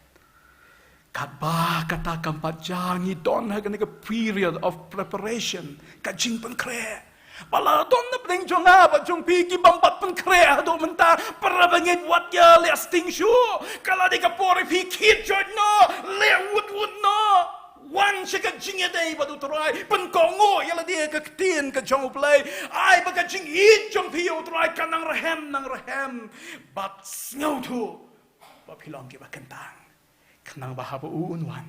Katba kata kampat jangi don hagan ka period of preparation kajing pengkre. Bala don na pning jonga ba jong pigi bambat pengkre do menta para bangit wat ya lasting show kala de ka pori pi kit jod no le wood no wan shika jing day ba do try pengkongo yala dia ka tien ka jong play ai ba ka jing hit jong pi o try kanang rahem but snow to ba pilong ki ba kentang kanang bahaba uunwan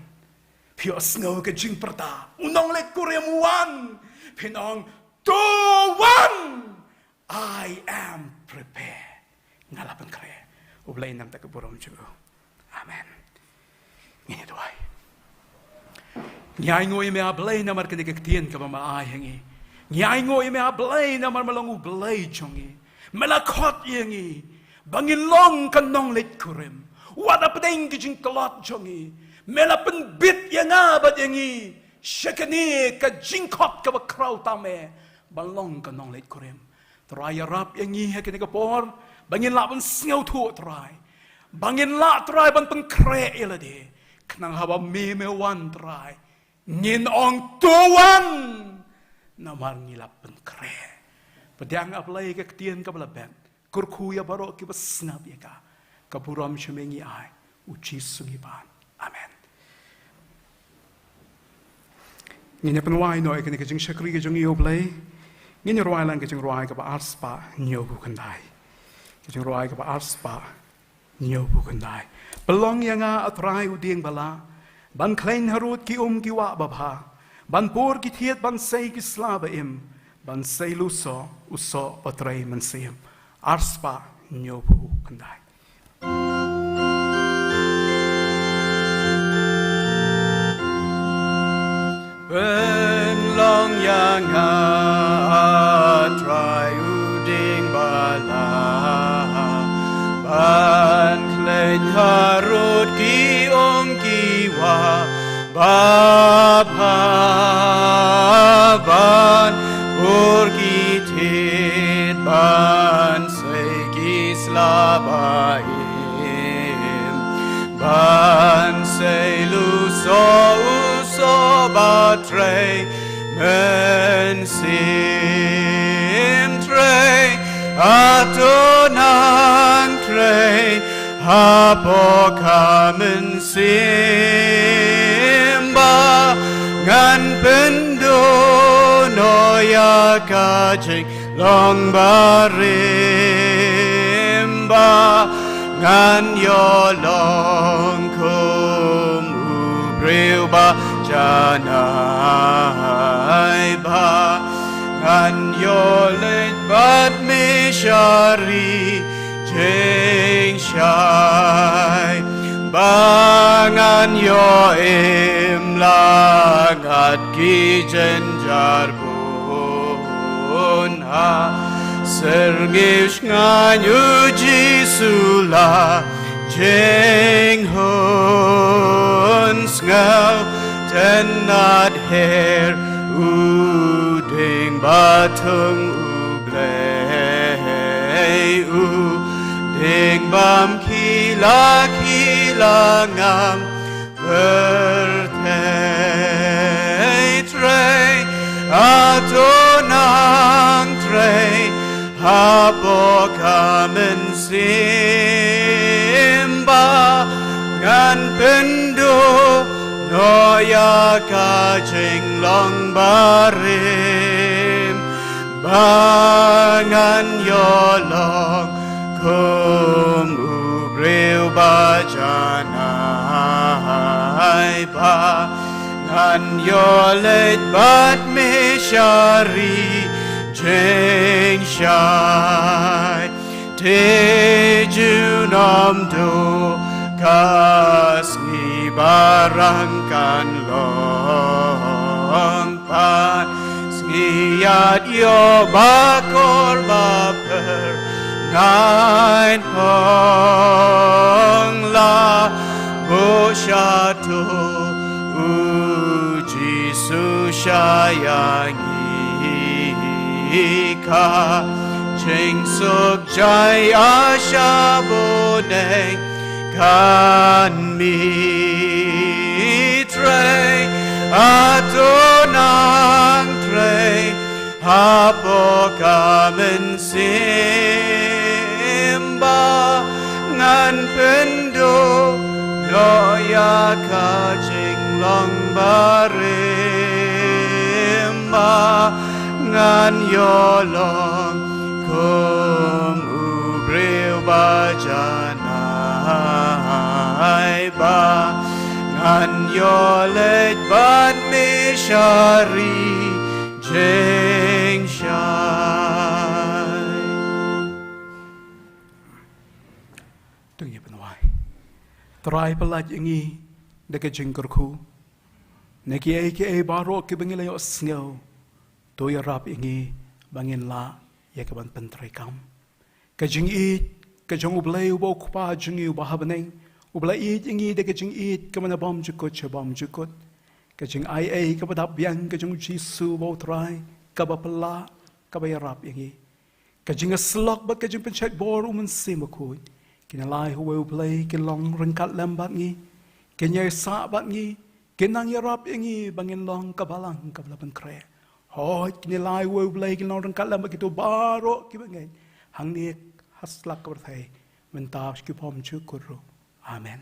pio snow ka jing perta unong let kuremuan pinong tuwan I am prepared ngalapan kare ublay nam ta kaburom ju amen ngini doy nyai ngoy me ablay na mar kadikatien ka maay hangi nyai ngoy me ablay na mar malong ublay chongi malakot yengi bangin long kanong let kurem wada pedeng kijing kelot jongi melapen bit yang abad yangi syakani ka jingkot ka bakraw tame balong ka nong let kurem try rap yangi hakini ka por bangin la ban sngaw tu try bangin la try ban pengkre elade kanang haba meme wan try ngin ong tuan namar ngilap pengkre pedang aplay ka ketien ka balaben kurkuya baro ki basnab ya ka kapuram shemengi ai uci sungiban amen ngine penwai no ikene ke jing shakri ke jing yoblay ngine roi lang ke jing roi ka ba arspa nyobu kandai ke jing roi ka ba arspa nyobu kandai belong yanga atrai uding bala ban klein harut ki ki wa babha ban por ki thiet ban sei ki slaba im ban sei luso uso patrai man seim arspa nyobu kandai Ben long yang try uding bala ban klein harut ki kiwa babha ban urgi labaim ban sei lu so uso batre men sim tre atonang tre hapokamen simba ngan pendo noya kajing long barimba ngan yo long kum ubreu ba janai ba ngan yo let bat mishari jeng shai bangan yo im langat ki jenjar bun ha sergish nganyu jisula jeng hun ngau tenat her uding batung ublei u ding bam kila ngam bertei trei atonang trei hapokamen simba ngan pendo noya kajing long barim bangan yolong kum ubreu bajanai ba ngan yolet bat mishari jeng shai tejunam do kasni barangkan long pan skiyat yo bakor baper ngain hong la boshatu uji sushayangi ka cheng suk jaya shaboneng kan mi trei atonang trei hapokamen simba ngan pendo noya kajing long barimba ngan yolong kum ubreu bajanai ba ngan yolet ban mishari jeng shai Tung ye penwai trai pelaj ingi deke jengkerku neki eke baro ke bengile yo sngo to ya rap ingi bangin la ya ke ban pentrai kam ke jing i ke jong ublei ubo kupa jing u bahabneng ublei i ingi deke jing i ke mana bom jukot che bom jukot ke jing ai ke badap biang ke jong jisu bo trai ke ba pela ke ba ya rap ingi ke jing slok ba ke jing penchet bor umen simakui kina lai huwe ublei ke long rengkat lembat ngi ke nyai sa bat ngi ke nang ya rap ingi bangin long kabalang kablaban kre hoi kini lai huwe ublei ke long rengkat lembat kitu baro ki bangai hang ni haslak kabarthai mentap ki pom chukuru amen